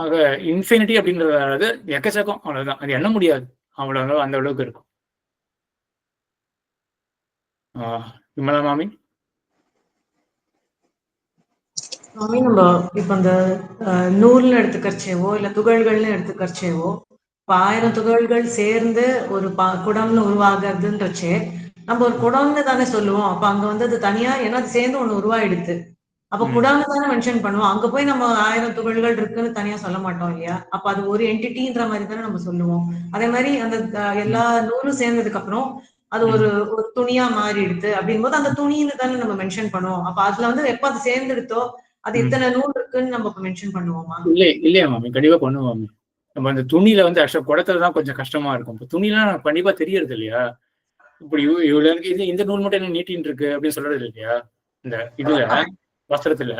Speaker 1: ஆக இன்ஃபினிட்டி அப்படின்றது எக்கச்சக்கம், அவ்வளவுதான். அது எண்ண முடியாது, அவ்வளவு அந்த அளவுக்கு இருக்கும். விமலா மாமி,
Speaker 10: நம்ம இப்ப அந்த நூல்னு எடுத்துக்கறச்சேவோ இல்ல துகள்கள்னு எடுத்துக்கறச்சேவோ, 1000 துகள்கள் சேர்ந்து ஒரு குடம்னு உருவாகுதுன்றச்சே நம்ம ஒரு குடம்னு தானே சொல்லுவோம். அப்ப அங்க அது தனியா ஏன்னா சேர்ந்து ஒண்ணு உருவாயிடுது. அப்ப குடம்னு தானே மென்ஷன் பண்ணுவோம். அங்க போய் நம்ம 1000 துகள்கள் இருக்குன்னு தனியா சொல்ல மாட்டோம் இல்லையா? அப்ப அது ஒரு என்டிட்டின்ற மாதிரி தானே நம்ம சொல்லுவோம். அதே மாதிரி அந்த எல்லா நூலும் சேர்ந்ததுக்கு அப்புறம் அது ஒரு துணியா மாறிடுது அப்படிங்கும்போது அந்த துணின்னு தானே நம்ம மென்ஷன் பண்ணுவோம். அப்ப அதுல எப்ப அது சேர்ந்துடுத்தோ அது இத்தனை நூல் இருக்குன்னு நம்ம மென்ஷன் பண்ணுவோமா?
Speaker 1: இல்லையா மாமி, கண்டிப்பா பண்ணுவோம். நம்ம அந்த துணியில ஆக்சுவலா குடத்துலதான் கொஞ்சம் கஷ்டமா இருக்கும். இப்போ துணிலாம் கண்டிப்பா தெரியறது இல்லையா? இப்படி இவ்வளவு இருக்கு, இந்த நூல் மட்டும் என்ன நீட்டின்னு இருக்கு அப்படின்னு சொல்றது இல்லையா? இந்த இதுல வஸ்திரத்துல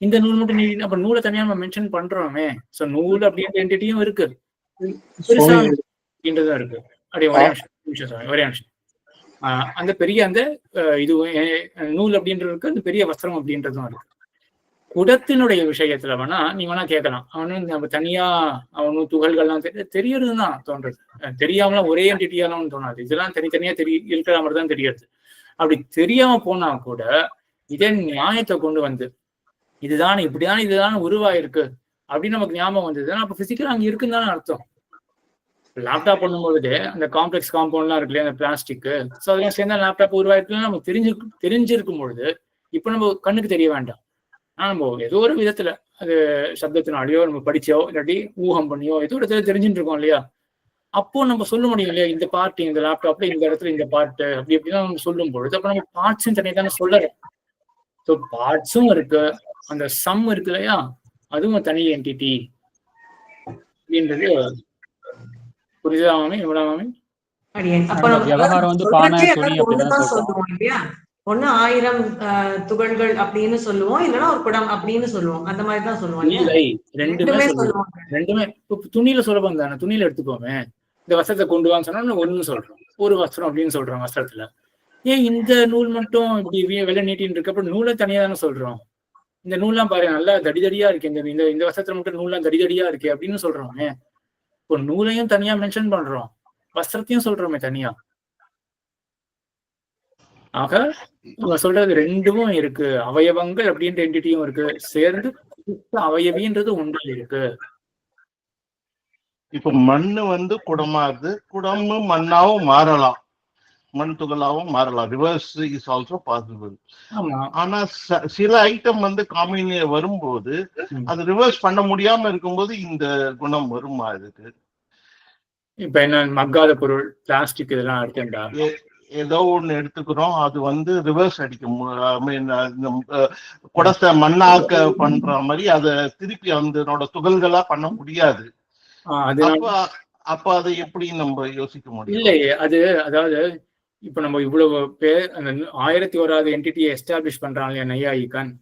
Speaker 1: இந்த நூல் மட்டும் நீட்டி, அப்ப நூலை தனியா நம்ம மென்ஷன் பண்றோமே. சோ நூல் அப்படின்ற என்டிட்டியும் இருக்கு, பெருசா அப்படின்றதும் இருக்கு. அப்படியே ஒரே நிமிஷம் அந்த பெரிய அந்த இது நூல் அப்படின்றது அந்த பெரிய வஸ்திரம் அப்படின்றதும் இருக்கு. குடத்தினுடைய விஷயத்துல நீ கேட்கலாம், அவனும் நம்ம தனியா அவனும் துகள்கள்லாம் தெரியறதுதான் தோன்றது. தெரியாமலாம் ஒரே என்டிட்டியாலாம் தோணாது. இதெல்லாம் தனித்தனியா இருக்கிற மாதிரி தான் தெரியாது. அப்படி தெரியாம போனா கூட இதே நியாயத்தை கொண்டு இதுதான் இப்படிதான் இதுதான் உருவாயிருக்கு அப்படின்னு நமக்கு ஞாபகம் வந்ததுன்னா அப்ப பிசிக்கலா அங்க இருக்குன்னு தானே அர்த்தம். லேப்டாப் பண்ணும்பொழுது அந்த காம்ப்ளெக்ஸ் காம்பவுண்ட்லாம் இருக்கு இல்லையா, அந்த பிளாஸ்டிக், ஸோ அதெல்லாம் சேர்ந்தா லேப்டாப் உருவாயிருக்குன்னு நமக்கு தெரிஞ்சிருக்கும் பொழுது இப்போ நம்ம கண்ணுக்கு தெரிய வேண்டாம். ஆனா நம்ம ஏதோ ஒரு விதத்துல அது சப்தத்தினாலேயோ நம்ம படிச்சோ இல்லாட்டி ஊகம் பண்ணியோ ஏதோ ஒரு இடத்துல தெரிஞ்சுட்டு இருக்கோம் இல்லையா, அப்போ நம்ம சொல்ல முடியும் இல்லையா, இந்த பார்ட் இந்த லேப்டாப்ல இந்த இடத்துல இந்த பார்ட் அப்படி எப்படிலாம் நம்ம சொல்லும் பொழுது அப்ப நம்ம பார்ட்ஸும் தனியாக தானே சொல்லறோம். ஸோ பார்ட்ஸும் இருக்கு, அந்த சம் இருக்கு இல்லையா, அதுவும் தனி என்டிட்டி அப்படின்றது புரியுதா மாமி? எவ்வளவு மாமி?
Speaker 10: அப்ப நம்ம
Speaker 2: விவகாரம் வந்து பானை துணி அப்படிதான்
Speaker 10: சொல்லுவோம் இல்லையா, ஒண்ணு 1000 துகள்கள் அப்படின்னு சொல்லுவோம், இல்லைன்னா ஒரு குடம் அப்படின்னு சொல்லுவோம், அந்த மாதிரி தான் சொல்லுவோம்.
Speaker 1: இல்லை, ரெண்டுமே சொல்லுவோம். ரெண்டுமே துணியில சுலபம் தானே. துணியில எடுத்துக்கோமே, இந்த வஸ்திரத்தை கொண்டு வாங்க சொன்னா ஒண்ணு சொல்றோம், ஒரு வஸ்திரம் அப்படின்னு சொல்றோம் வஸ்திரத்துல. ஏன் இந்த நூல் மட்டும் இப்படி வெள்ளை நீட்டின்னு இருக்கு, அப்புறம் நூலை தனியா தானே சொல்றோம். இந்த நூல்லாம் பாரு நல்லா தடிதடியா இருக்கு, இந்த இந்த வஸ்திரத்துல மட்டும் நூல்லாம் தடிதடியா இருக்கு அப்படின்னு சொல்றோமே. இப்போ நூலையும் தனியா மென்ஷன் பண்றோம், வஸ்திரத்தையும் சொல்றோமே தனியா. ஆக சொல்றது ரெண்டும் இருக்கு, அவயவங்கள் அப்படின்ற என்டிட்டியும் இருக்கு, சேர்ந்து அவயவின்றது ஒன்றில் இருக்கு.
Speaker 6: இப்ப மண்ணு வந்து குடமாகுது, குடமும் மண்ணாவும் மாறலாம், மண் துகளாவும் மாறலாம். Reverse is also possible. ஆனா சில ஐட்டம் வந்து காம்பினே வரும்போது அது ரிவர்ஸ் பண்ண முடியாம இருக்கும்போது இந்த குணம் வருமா இதுக்கு?
Speaker 1: இப்ப என்ன மக்காத பொருள், பிளாஸ்டிக் இதெல்லாம் எடுத்துட்டா
Speaker 6: ஏதோ ஒண்ணு எடுத்துக்கிறோம், அது வந்து ரிவர்ஸ் அடிக்க குடத்தை மண்ணாக்க பண்ற மாதிரி அதை திருப்பி அதனோட துகள்களா பண்ண முடியாது. அப்ப அதை எப்படி நம்ம யோசிக்க முடியும்?
Speaker 1: இல்லையே, அது அதாவது இப்ப நம்ம இவ்வளவு பேர் அந்த 1001வது என்டிட்டியை எஸ்டாப்ளிஷ் பண்றான் இல்லையா நையாயிகன்,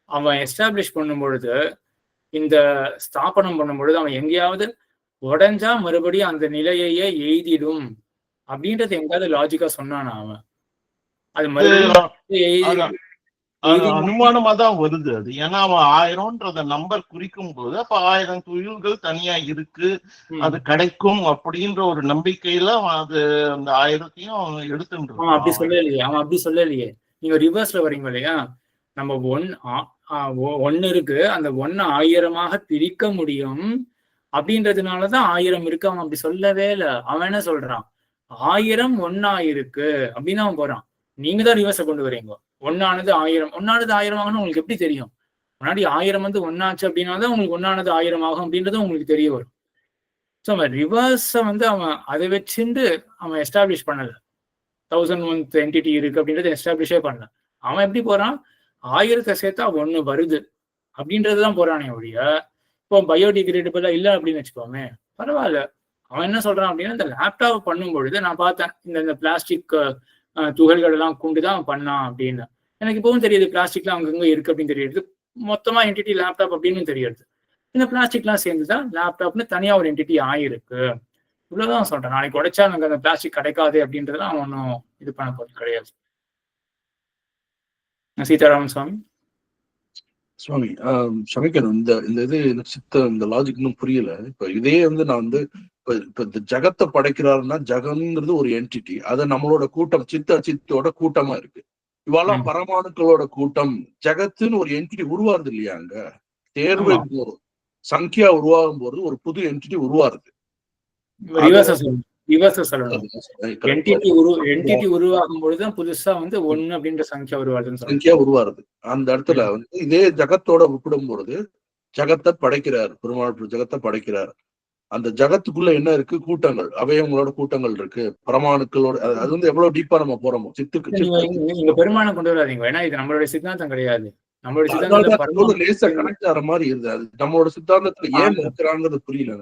Speaker 1: அவன் எஸ்டாப்ளிஷ் பண்ணும் பொழுது, இந்த ஸ்தாபனம் பண்ணும் பொழுது அவன் எங்கேயாவது உடஞ்சா மறுபடியும் அந்த நிலையையே எய்திடும் அப்படின்றது எங்காவது லாஜிக்கா சொன்னானா அவன்? அது மறுபடியும்
Speaker 6: அனுமானமா தான் வருது அது. ஏன்னா அவன் 1000ன்றத நம்பர் குறிக்கும் போது அப்ப 1000 துயில்கள் தனியா இருக்கு, அது கிடைக்கும் அப்படின்ற ஒரு நம்பிக்கையில அவன் அது அந்த 1000த்தையும் எடுத்துட்டு
Speaker 1: அவன் அப்படி சொல்லலையே. அவன் அப்படி சொல்லலையே. நீங்க ரிவர்ஸ்ல வரீங்க இல்லையா, நம்ம ஒன்னு இருக்கு, அந்த 1 1000மாக பிரிக்க முடியும் அப்படின்றதுனாலதான் 1000 இருக்கு. அவன் அப்படி சொல்லவே இல்லை. அவன் என்ன சொல்றான், 1000 ஒன்னா இருக்கு அப்படின்னு அவன் போறான். நீங்க தான் ரிவர்ஸ கொண்டு வரீங்க. 1ஆனது 1000, 1ஆனது 1000 ஆகணும் உங்களுக்கு எப்படி தெரியும்? முன்னாடி 1000 வந்து 1ஆச்சு அப்படின்னா தான் உங்களுக்கு 1ஆனது 1000 ஆகும் அப்படின்றது உங்களுக்கு தெரிய வரும். ஸோ அவன் ரிவர்ஸை வந்து அவன் அதை வச்சுட்டு அவன் எஸ்டாப்ளிஷ் பண்ணல. 1001 என்டிட்டி இருக்கு அப்படின்றத எஸ்டாப்ளிஷே பண்ணல. அவன் எப்படி போறான், 1000 சேர்த்தா 1 வருது அப்படின்றதுதான் போறானே ஒழிய, இப்போ பயோடிகிரேடபிளா இல்லை அப்படின்னு வச்சுக்கோமே, பரவாயில்ல. அவன் என்ன சொல்றான் அப்படின்னா, இந்த லேப்டாப் பண்ணும் பொழுது நான் பார்த்தேன் இந்த பிளாஸ்டிக் துகள்கள் எல்லாம் கொண்டுதான் பண்ணான் அப்படின்னு. எனக்கு இப்பவும் தெரியுது பிளாஸ்டிக்லாம் அங்கங்க இருக்கு அப்படின்னு தெரியுது. மொத்தமா என்டிட்டி லேப்டாப் அப்படின்னு தெரியுது. இந்த பிளாஸ்டிக்லாம் சேர்ந்துதான் லேப்டாப்னு தனியா ஒரு என்டிட்டி ஆயிருக்கு. இவ்வளவுதான் சொல்றேன். நாளைக்கு உடைச்சா எனக்கு அந்த பிளாஸ்டிக் கிடைக்காது அப்படின்றதுலாம் அவன் ஒன்றும் இது பண்ண போறது கிடையாது. சீதாராமன் சுவாமி.
Speaker 8: சுவாமி சமைக்கணும் இந்த இது இந்த லாஜிக் இன்னும் புரியல. இப்ப இதே வந்து நான் வந்து இப்ப இந்த ஜகத்தை படைக்கிறாருன்னா ஜகம்ங்கிறது ஒரு என்டிட்டி, அது நம்மளோட கூட்டம், சித்தோட கூட்டமா இருக்கு. இவெல்லாம் பரமாணுக்களோட கூட்டம். ஜகத்துன்னு ஒரு என்டிட்டி உருவாருது இல்லையா, அங்க தேர்வு சங்கியா உருவாகும் போது ஒரு புது என்டிட்டி உருவாருது.
Speaker 1: என்டிட்டி உருவாகும் பொழுதுதான் புதுசா வந்து 1 அப்படின்ற சங்கியா
Speaker 8: உருவாருது. அந்த இடத்துல வந்து இதே ஜகத்தோட ஒப்பிடும் பொழுது ஜகத்தை படைக்கிறார் பெருமாள், ஜகத்தை படைக்கிறார். அந்த ஜகத்துக்குள்ள என்ன இருக்கு, கூட்டங்கள், அவயவங்களோட கூட்டங்கள் இருக்கு, பரமாணுக்களோட. அது வந்து எவ்வளவு டீப்பா நம்ம போறோமோ
Speaker 1: நீங்க பெருமானம் கொண்டு வராதீங்க. ஏன்னா இது நம்மளுடைய சித்தாந்தம் கிடையாது. நம்மளுடைய சித்தாந்தம்
Speaker 8: லேசா கனெக்ட் ஆகிற மாதிரி இருந்தது. அது நம்மளோட சித்தாந்தத்துல ஏன் இருக்கிறாங்கிறது புரியல.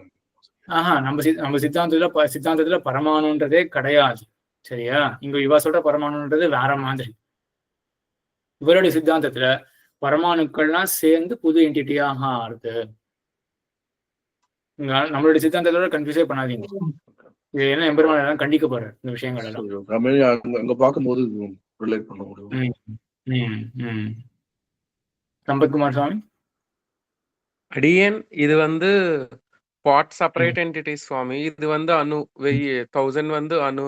Speaker 1: நம்ம சித்தாந்தத்துல பரமாணுன்றதே கிடையாது. சரியா? இங்க இவா சொல்ற பரமாணுன்றது வேற மாதிரி. இவருடைய சித்தாந்தத்துல பரமாணுக்கள்லாம் சேர்ந்து புது என்டிட்டியாக ஆறுது. நம்மளுடைய சித்தாந்தத்தோட கன்ஃபியூஸே பண்ணாதீங்க. ஏன்னா எம்பெருமான் கண்டிக்க போறாரு இந்த விஷயங்கள் எல்லாம்.
Speaker 8: அங்க பார்க்கும்போது ரிலேட் பண்ண முடியும்.
Speaker 1: சம்பத்குமார் சுவாமி.
Speaker 9: அடியேன் இது வந்து பாட் செப்பரேட் என்டிட்டி சுவாமி. இது வந்து 1000 வந்து அணு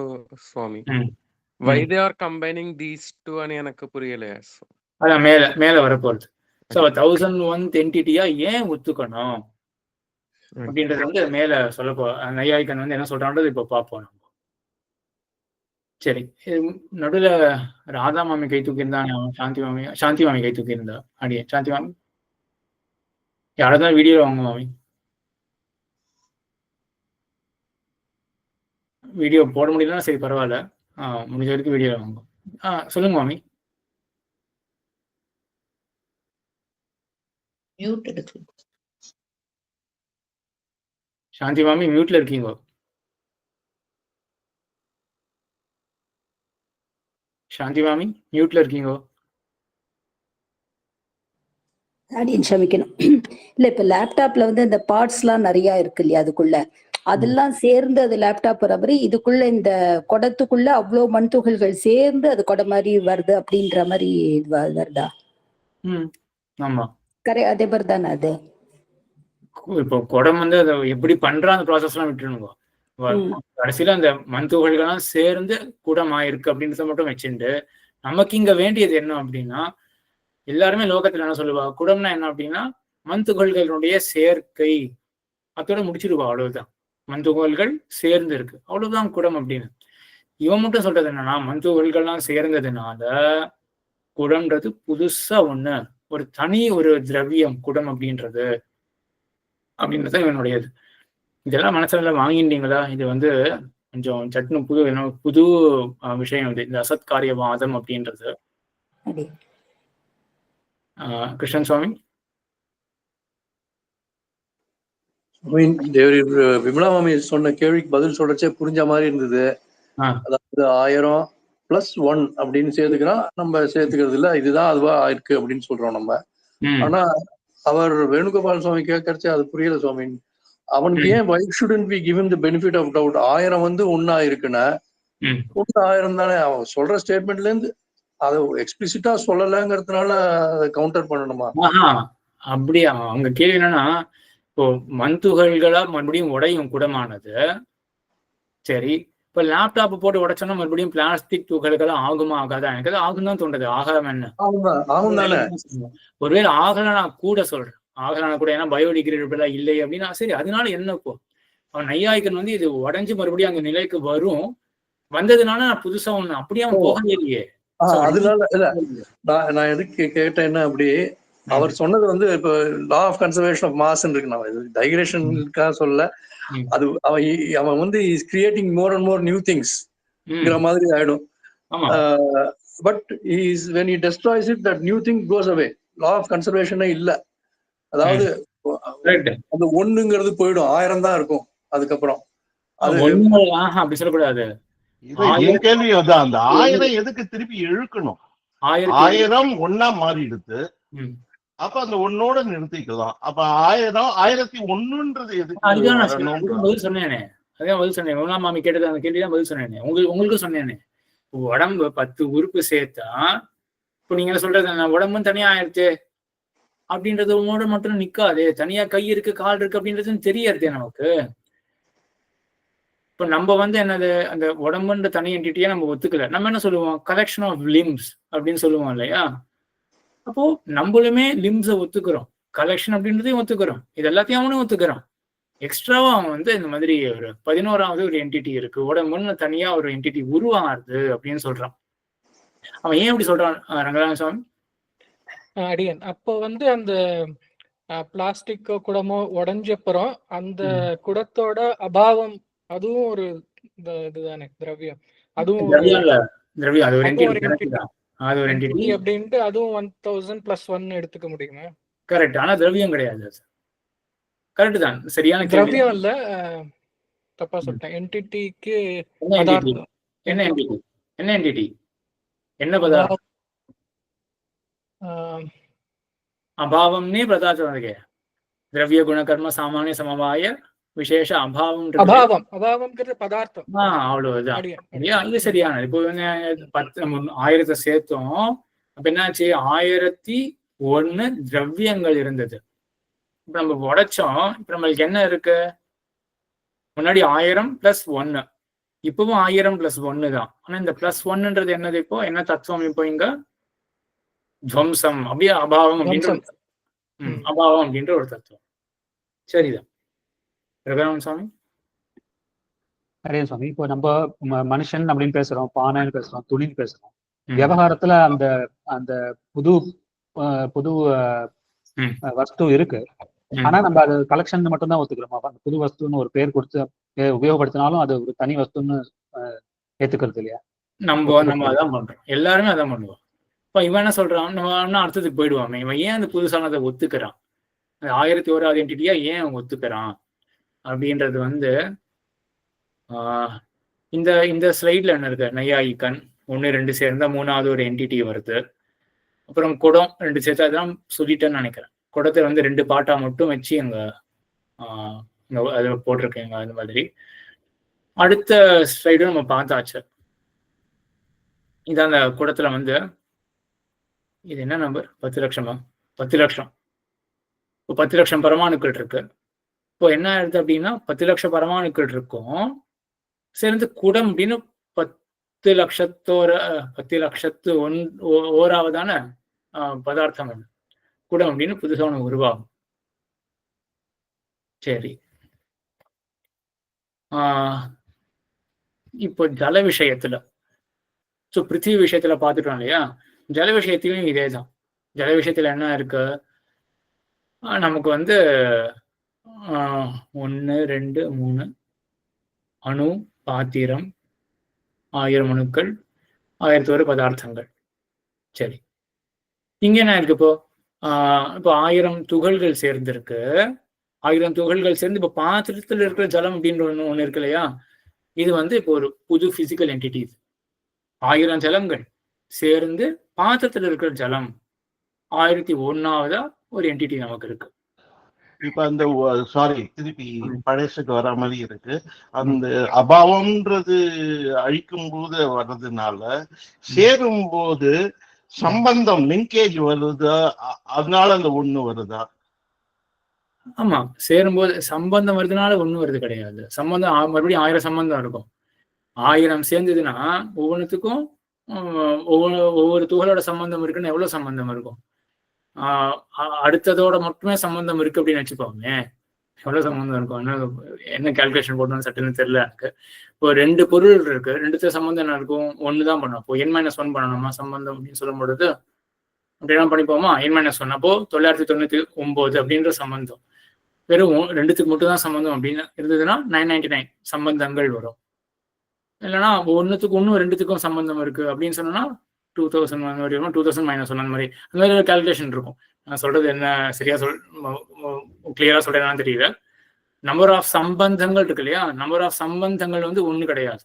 Speaker 9: சுவாமி. Why they are combining these two అని எனக்கு புரியலையா?
Speaker 1: அதான் மேல வரப்போகுது. 1001 என்டிட்டியா ஏன் ஒத்துக்கணும்? அப்படின்றது வந்து மேல சொல்லப்போ நையாயிக்கன் வந்து என்ன சொல்றான்றது இப்போ பார்ப்போம் நம்ம. சரி, நடுவில் ராதா மாமி கை தூக்கியிருந்தாங்க, சாந்தி மாமி கை தூக்கியிருந்தா. அடியே சாந்தி மாமி யாராவது வீடியோ வாங்க மாமி, வீடியோ போட முடியலன்னா சரி பரவாயில்ல, முடிஞ்ச வரைக்கும் வீடியோ வாங்க. சொல்லுங்க மாமி. சாந்தி மாமி மியூட்ல இருக்கீங்க. சாந்தி மாமி மியூட்ல இருக்கீங்க.
Speaker 11: அப்படின்னு சமைக்கணும். இல்ல இப்ப லேப்டாப்ல வந்து இந்த பார்ட்ஸ் எல்லாம் நிறைய இருக்கு இல்லையா, அதுக்குள்ள அதெல்லாம் சேர்ந்து அது லேப்டாப் வர மாதிரி இதுக்குள்ள இந்த குடத்துக்குள்ள அவ்வளவு மண் துகள்கள் சேர்ந்து அது குடை மாதிரி வருது அப்படின்ற மாதிரி வருதா?
Speaker 1: ஆமா,
Speaker 11: அதே மாதிரி தானே அது.
Speaker 1: இப்போ குடம் வந்து அதை எப்படி பண்ற அந்த ப்ராசஸ் எல்லாம் விட்டுருணுங்க. கடைசியில அந்த மண் துகள்கள்லாம் சேர்ந்து குடம் ஆயிருக்கு அப்படின்றத மட்டும் வச்சுட்டு நமக்கு இங்க வேண்டியது என்ன அப்படின்னா, எல்லாருமே லோகத்துல என்ன சொல்லுவா, குடம்னா என்ன அப்படின்னா மண் துகள்களுடைய சேர்க்கை, அதோட முடிச்சிருவா, அவ்வளவுதான். மண் துகள்கள் சேர்ந்து இருக்கு, அவ்வளவுதான் குடம் அப்படின்னு. இவன் மட்டும் சொல்றது என்னன்னா, மண் துகள்கள்லாம் சேர்ந்ததுனால குடம்ன்றது புதுசா ஒண்ணு, ஒரு தனி ஒரு திரவியம் குடம் அப்படின்றது அப்படின்றது இவனுடையது. இதெல்லாம் மனசுல வாங்கிட்டீங்களா? இது வந்து கொஞ்சம் சட்னு புது விஷயம் இது, இந்த அசத்காரியவாதம் அப்படின்றது. கிருஷ்ணன் சுவாமி.
Speaker 5: விமலா மாமி சொன்ன கேள்விக்கு பதில் சொல்றச்சே புரிஞ்ச மாதிரி இருந்தது. அதாவது 1000+1 அப்படின்னு சேர்த்துக்கிறோம், நம்ம சேர்த்துக்கிறது இல்ல, இதுதான் அதுவா இருக்கு அப்படின்னு சொல்றோம் நம்ம. ஆனா அவர் வேணுகோபால் சுவாமி கேட்கறச்சே அது புரியல சுவாமி. அவனுக்கு ஏன் why shouldn't we give him the benefit of doubt? 1000 வந்து 1 இருக்குன்னா 1000 தானே. அவன் சொல்ற ஸ்டேட்மெண்ட்ல இருந்து அதை எக்ஸ்பிளிசிட்டா சொல்லலைங்கிறதுனால அதை கவுண்டர் பண்ணணுமா?
Speaker 1: அப்படியா? அவங்க கேள்வி என்னன்னா, இப்போ மண் துகள்களா மறுபடியும் உடையும் குடமானது, சரி இப்ப லேப்டாப் போட்டு உடைச்சோன்னா மறுபடியும் பிளாஸ்டிக் துகள்களா ஆகுமா ஆகாதா? எனக்கு அது ஆகும் தான் தோன்றது. ஆகாம என்ன, ஒருவேளை ஆகலன்னா கூட சொல்றேன், ஆகலான கூட, ஏன்னா பயோடிகிரேடபிளா இல்லை அப்படின்னா சரி, அதனால என்ன? இப்போ அவன் நையாயிக்கன் வந்து இது உடஞ்சு மறுபடியும் அந்த நிலைக்கு வரும், வந்ததுனால நான் புதுசா ஒண்ணு அப்படியே அவன் போக இல்லையே.
Speaker 5: அதனால இல்ல, நான் எதுக்கு கேட்டேன்னா, அப்படி அவர் சொன்னது வந்து இப்ப law of conservation of mass இருக்கு, நான் டைக்ரேஷனுக்காக சொல்ல. அது அவன் வந்து is creating more and more new திங்ஸ்ங்கிற மாதிரி ஆயிடும். But is when he destroys it, that new thing goes away. Law of கன்சர்வேஷனே இல்ல. அதாவது அந்த ஒண்ணுங்கிறது போயிடும், 1000 தான் இருக்கும் அதுக்கப்புறம்.
Speaker 1: அது அப்படி சொல்லக்கூடாது.
Speaker 6: என் கேள்வி அதான், அந்த 1000 எதுக்கு திருப்பி இழுக்கணும்? 1000 ஒன்னா மாறிடுது, அப்ப அந்த ஒன்னோட நிறுத்திக்கலாம். அப்ப 1001ன்றது எதுக்கு?
Speaker 1: அதுதான் பதில் சொன்னேனே, அதான் பதில் சொன்னேன். ஒன்னா மாமி கேட்டது அந்த கேள்விதான் பதில் சொன்னேனே, உங்களுக்கு சொன்னேனே. உடம்பு 10 உறுப்பு சேர்த்தா, இப்ப நீங்க சொல்றது உடம்பும் தனியா ஆயிடுச்சு அப்படின்றது உங்களோட மட்டும் நிக்காது, தனியா கை இருக்கு கால் இருக்கு அப்படின்றது தெரியாது நமக்கு. இப்ப நம்ம வந்து என்னது, அந்த உடம்புன்ற தனி என்டிட்டியா நம்ம ஒத்துக்கல. நம்ம என்ன சொல்லுவோம், கலெக்ஷன் ஆஃப் லிம்ஸ் அப்படின்னு சொல்லுவோம் இல்லையா? அப்போ நம்மளுமே லிம்ஸை ஒத்துக்கிறோம், கலெக்ஷன் அப்படின்றதையும் ஒத்துக்கிறோம், இது எல்லாத்தையும் அவனும் ஒத்துக்கிறான். எக்ஸ்ட்ராவா அவன் வந்து இந்த மாதிரி ஒரு 11வது ஒரு என்டிட்டி இருக்கு, உடம்புன்னு தனியா ஒரு என்டிட்டி உருவாகுது அப்படின்னு சொல்றான். அவன் ஏன் அப்படி சொல்றான் ரங்கநாதன் சுவாமி?
Speaker 12: அடியன் அப்போ வந்து அந்த பிளாஸ்டிக் குடமோ உடஞ்சப்புறம் அந்த குடத்தோட அபாவம், அதுவும் ஒரு இதுதானே திரவியம், அதுவும்
Speaker 1: திரவியம், அது ஒரு என்டிட்டி
Speaker 12: அப்படின்ட்டு அதுவும் 1000+1 எடுத்துக்க முடியுமா?
Speaker 1: கரெக்ட். ஆனா திரவியம் கிடையாது. கரெக்ட் தான், சரியான
Speaker 12: திரவியம் இல்ல, தப்பா சொல்லிட்டேன். என்டிட்டிக்கு
Speaker 1: என்ன என்டிட்டி, என்ன என்டிட்டி, என்ன பதார்த்தம்? அபாவம்னே பதார்த்தம் இருக்கு. திரவிய குண கர்ம சாமானிய சமவாய விசேஷ அபாவம்,
Speaker 12: அபாவம்ங்கிறது பதார்த்தம்.
Speaker 1: அவ்வளவுதான். இது சரியானது. இப்போ 1000 சேர்த்தோம், அப்ப என்னாச்சு, 1001 திரவியங்கள் இருந்தது. இப்ப நம்ம உடைச்சோம், இப்ப நம்மளுக்கு என்ன இருக்கு, முன்னாடி 1000+1, இப்பவும் 1000+1 தான். ஆனா இந்த +1ன்றது என்னது, இப்போ என்ன தத்துவம்? இப்போ இங்க துவம்சம், அப்படியே அபாவம் அப்படின்ற அபாவம் அப்படின்ற ஒரு தத்துவம். சரிதான். ரகுராமன் சுவாமி.
Speaker 2: ஹரே சுவாமி, இப்போ நம்ம மனுஷன் அப்படின்னு பேசுறோம், பானைன்னு பேசுறோம், துணின்னு பேசுறோம். விவகாரத்துல அந்த அந்த புது புது வஸ்து இருக்கு. ஆனா நம்ம அது கலெக்ஷன் மட்டும் தான் ஒத்துக்கிறோமா? அந்த புது வஸ்துன்னு ஒரு பேர் கொடுத்து உபயோகப்படுத்தினாலும் அது ஒரு தனி வஸ்துன்னு ஏத்துக்கிறது இல்லையா?
Speaker 1: நம்ம அதான் பண்றோம், எல்லாருமே அதான் பண்ணுவோம். இப்ப இவன் என்ன சொல்றான், நம்ம அர்த்தத்துக்கு போயிடுவாங்க. இவன் ஏன் அந்த புதுசானதை ஒத்துக்கிறான், 1001வது என்டிட்டியா ஏன் அவன் ஒத்துக்கிறான் அப்படின்றது வந்து இந்த இந்த ஸ்லைட்ல என்ன இருக்கு, நையாயிக்கன் 1 2 சேர்ந்தா 3வது ஒரு என்டிட்டி வருது. அப்புறம் குடம் 2 சேர்த்து, அதான் சொல்லிட்டேன்னு நினைக்கிறேன். குடத்தை வந்து 2 பாட்டா மட்டும் வச்சு அங்க அதை போட்டிருக்கேங்க. அந்த மாதிரி அடுத்த ஸ்லைடும் நம்ம பார்த்தாச்சு. இது அந்த குடத்துல வந்து இது என்ன நம்பர், 10 லட்சமா? 10 லட்சம். இப்போ 10 லட்சம் பரமாணுக்கள் இருக்கு. இப்போ என்ன ஆயிடுது அப்படின்னா 10 லட்சம் பரமாணுக்கள் இருக்கும் சேர்ந்து குடம் அப்படின்னு 10 லட்சத்து ஓராவதான பதார்த்தம் குடம் அப்படின்னு புதுசா ஒன்று உருவாகும். சரி, இப்போ ஜல விஷயத்துல, ஸோ பிருத்திவி விஷயத்துல பார்த்துட்டோம் இல்லையா, ஜல விஷயத்திலையும் இதே தான். ஜல விஷயத்துல என்ன இருக்கு, நமக்கு வந்து 1 2 3 அணு, பாத்திரம், 1000 அணுக்கள், 1001 பதார்த்தங்கள். சரி, இங்க என்ன இருக்கு, இப்போ 1000 துகள்கள் சேர்ந்திருக்கு. 1000 துகள்கள் சேர்ந்து இப்போ பாத்திரத்துல இருக்கிற ஜலம் அப்படின்ற ஒண்ணு இருக்கு இல்லையா, இது வந்து இப்போ ஒரு புது பிசிக்கல் என்டிட்டி. 1000 ஜலங்கள் சேர்ந்து பாத்திரத்துல இருக்கிற ஜலம் 1001வது ஒரு என்டிட்டி நமக்கு இருக்கு.
Speaker 6: இப்ப அந்த சாரி திருப்பி பழசுக்கு வர மாதிரி இருக்கு. அந்த அபாவம்ன்றது அழிக்கும் போது வர்றதுனால சேரும் போது சம்பந்தம் லிங்கேஜ் வருதா, அதனால அந்த ஒண்ணு வருதா?
Speaker 1: ஆமா, சேரும்போது சம்பந்தம் வருதுனால ஒண்ணு வருது கிடையாது. சம்பந்தம் மறுபடியும் 1000 சம்பந்தம் இருக்கும். 1000 சேர்ந்ததுன்னா ஒவ்வொன்றுத்துக்கும் ஒவ்வொரு துகளோட சம்பந்தம் இருக்குன்னு எவ்வளவு சம்பந்தம் இருக்கும்? அடுத்ததோட மட்டுமே சம்பந்தம் இருக்கு அப்படின்னு வச்சுக்கோங்க, எவ்வளவு சம்பந்தம் இருக்கும்? என்ன கால்குலேஷன் போட்டோம்னு சட்டுன்னு தெரியல எனக்கு. இப்போ 2 பொருள் இருக்கு, 2 சம்பந்தம் என்ன இருக்கும்? 1 தான் பண்ணும். இப்போ n-1 பண்ணணுமா சம்பந்தம் அப்படின்னு சொல்லும் பொழுது அப்படின்னா பண்ணிப்போமா? n-1 அப்போ 999 அப்படின்ற சம்பந்தம். வெறும் 2த்துக்கு மட்டும் தான் சம்பந்தம் அப்படின்னு இருந்ததுன்னா 999 சம்பந்தங்கள் வரும். இல்லைன்னா 1த்துக்கு 1 2த்துக்கும் சம்பந்தம் இருக்கு அப்படின்னு சொன்னா 2001 வரைக்கும் 2000 -1 அந்த மாதிரி அந்த மாதிரி ஒரு கால்குலேஷன் இருக்கும். நான் சொல்றது என்ன சரியா கிளியரா சொல்றேன்னு தெரியல. நம்பர் ஆஃப் சம்பந்தங்கள் இருக்கு இல்லையா, நம்பர் ஆஃப் சம்பந்தங்கள் வந்து 1 கிடையாது.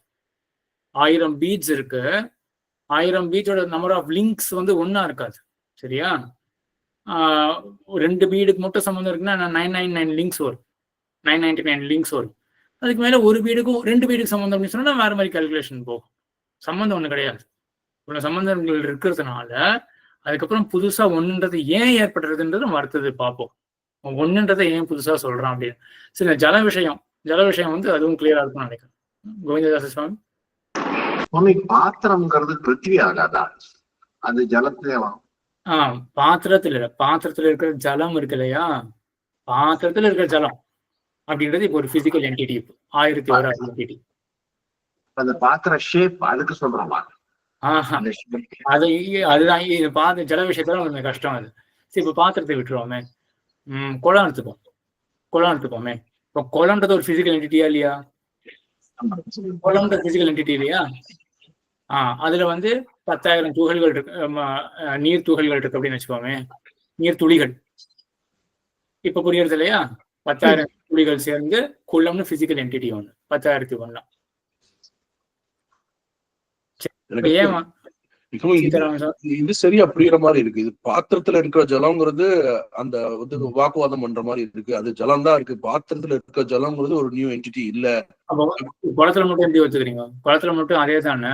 Speaker 1: 1000 பீட்ஸ் இருக்கு. 1000 பீட்ஸோட நம்பர் ஆஃப் லிங்க்ஸ் வந்து 1 இருக்காது. சரியா? 2 பீடுக்கு மட்டும் சம்பந்தம் இருக்குன்னா 999 லிங்க்ஸ் வரும், 999 லிங்க்ஸ் வரும். அதுக்கு மேல ஒரு பீடுக்கும் 2 பீடுக்கு சம்பந்தம் அப்படின்னு சொன்னா வேற மாதிரி கால்குலேஷன் போகும். சம்பந்தம் 1 கிடையாது. இவ்வளவு சம்பந்தங்கள் இருக்கிறதுனால அதுக்கப்புறம் புதுசா 1ன்றது ஏன் ஏற்படுறதுன்றது மறுத்தது பார்ப்போம். 1ன்றதை ஏன் புதுசா சொல்றான் அப்படின்னு. சரி, ஜல விஷயம் வந்து அதுவும் கிளியரா இருக்கும்னு நினைக்கிறேன். கோவிந்ததாச
Speaker 4: சுவாமி, பாத்திரம்ங்கிறது பிருத்திவி ஆகாதா? அது ஜலத்திலே வரும்.
Speaker 1: பாத்திரத்துல இருக்கிற ஜலம் இருக்கு இல்லையா, பாத்திரத்துல இருக்கிற ஜலம் அப்படின்றது இப்போ ஒரு பிசிக்கல் என்டிட்டி. 1001 என்டிட்டி.
Speaker 4: அந்த பாத்திர ஷேப் அதுக்கு சொல்றோமா?
Speaker 1: அதுதான் ஜல விஷயத்துல கொஞ்சம் கஷ்டம் அது. சரி, இப்போ பாத்திரத்தை விட்டுருவோமே. குளம் எடுத்துப்போமே. இப்போ குளம்ன்றது ஒரு பிசிக்கல் என்டிட்டியா இல்லையா? குளம்ன்றது பிசிக்கல் என்டிட்டி இல்லையா? அதுல வந்து 10,000 துகள்கள் இருக்கு, நீர் துகள்கள் இருக்கு அப்படின்னு வச்சுக்கோமே, நீர் துளிகள். இப்ப புரியுறது இல்லையா? 10,000 துளிகள் சேர்ந்து குளம்னு பிசிக்கல் என்டிட்டி ஒண்ணு, 10,001.
Speaker 8: இது சரியா புரியுற மாதிரி இருக்கு. இது பாத்திரத்துல இருக்கிற ஜலம்ங்கிறது அந்த வந்து வாக்குவாதம் பண்ற மாதிரி இருக்கு. அது ஜலம் தான் இருக்கு, பாத்திரத்துல இருக்கிற ஜலம்ங்கிறது ஒரு நியூ என்டிட்டி இல்ல.
Speaker 1: குளத்துல மட்டும் எப்படி வச்சுக்கிறீங்க? குளத்துல மட்டும் அதே தானே,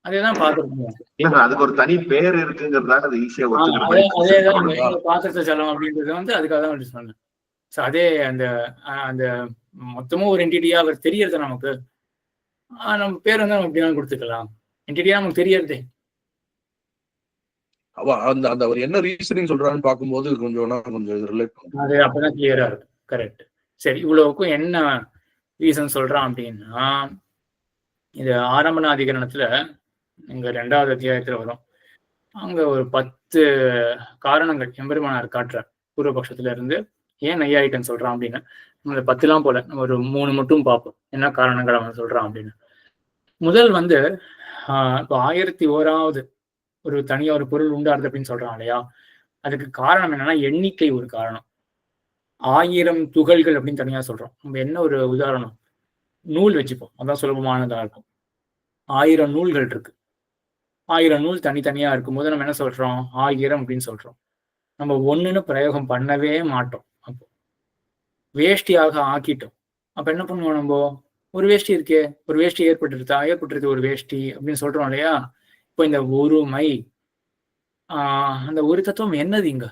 Speaker 1: அதேதான் பாத்திரம்.
Speaker 4: அதுக்கு ஒரு தனி பேர் இருக்குங்கிறதுனால அது ஈஸியா
Speaker 1: அதேதான் பாத்திரத்தை ஜலம் அப்படின்றது வந்து அதுக்காக தான் சொன்னேன். அதே அந்த அந்த மொத்தமும் ஒரு என்டிட்டியா அவர் தெரியறது நமக்கு. நம்ம பேர் வந்து நம்ம எப்படினாலும் கொடுத்துக்கலாம். என்டிட்டியா நமக்கு தெரியறதே.
Speaker 8: அந்த அவர் என்ன ரீசனிங் சொல்றான்னு பார்க்கும்போது கொஞ்சம் ரிலேட் பண்ணும்.
Speaker 1: அது அப்பதான் கிளியரா இருக்கும். கரெக்ட். சரி, இவ்வளவுக்கும் என்ன ரீசன் சொல்றான் அப்படின்னா, இது ஆரம்பணாதிகரணத்துல இங்க 2வது அத்தியாயத்துல வரும். அங்க ஒரு 10 காரணங்கள் எம்பெருமானார் காட்டுறார் பூர்வபக்ஷத்துல இருந்து ஏன் நையாயிக்கன் சொல்றான் அப்படின்னு. நம்ம 10 போல நம்ம ஒரு 3 மட்டும் பார்ப்போம் என்ன காரணங்கள் அவன் சொல்றான் அப்படின்னு. முதல் வந்து இப்போ 1001வது ஒரு தனியா ஒரு பொருள் உண்டாருது அப்படின்னு சொல்றான் இல்லையா, அதுக்கு காரணம் என்னன்னா எண்ணிக்கை ஒரு காரணம். 1000 துகள்கள் அப்படின்னு தனியா சொல்றோம். நம்ம என்ன ஒரு உதாரணம், நூல் வச்சுப்போம், அதான் சுலபமானதா இருக்கும். 1000 நூல்கள் இருக்கு. 1000 நூல் தனித்தனியா இருக்கும்போது நம்ம என்ன சொல்றோம், 1000 அப்படின்னு சொல்றோம். நம்ம ஒண்ணுன்னு பிரயோகம் பண்ணவே மாட்டோம். அப்போ வேஷ்டியாக ஆக்கிட்டோம். அப்ப என்ன பண்ணுவோம், நம்ம ஒரு வேஷ்டி இருக்கே, ஒரு வேஷ்டி ஏற்பட்டுருது ஒரு வேஷ்டி அப்படின்னு சொல்றோம் இல்லையா. இப்போ இந்த ஒருமை அந்த ஒரு தத்துவம் என்னது இங்க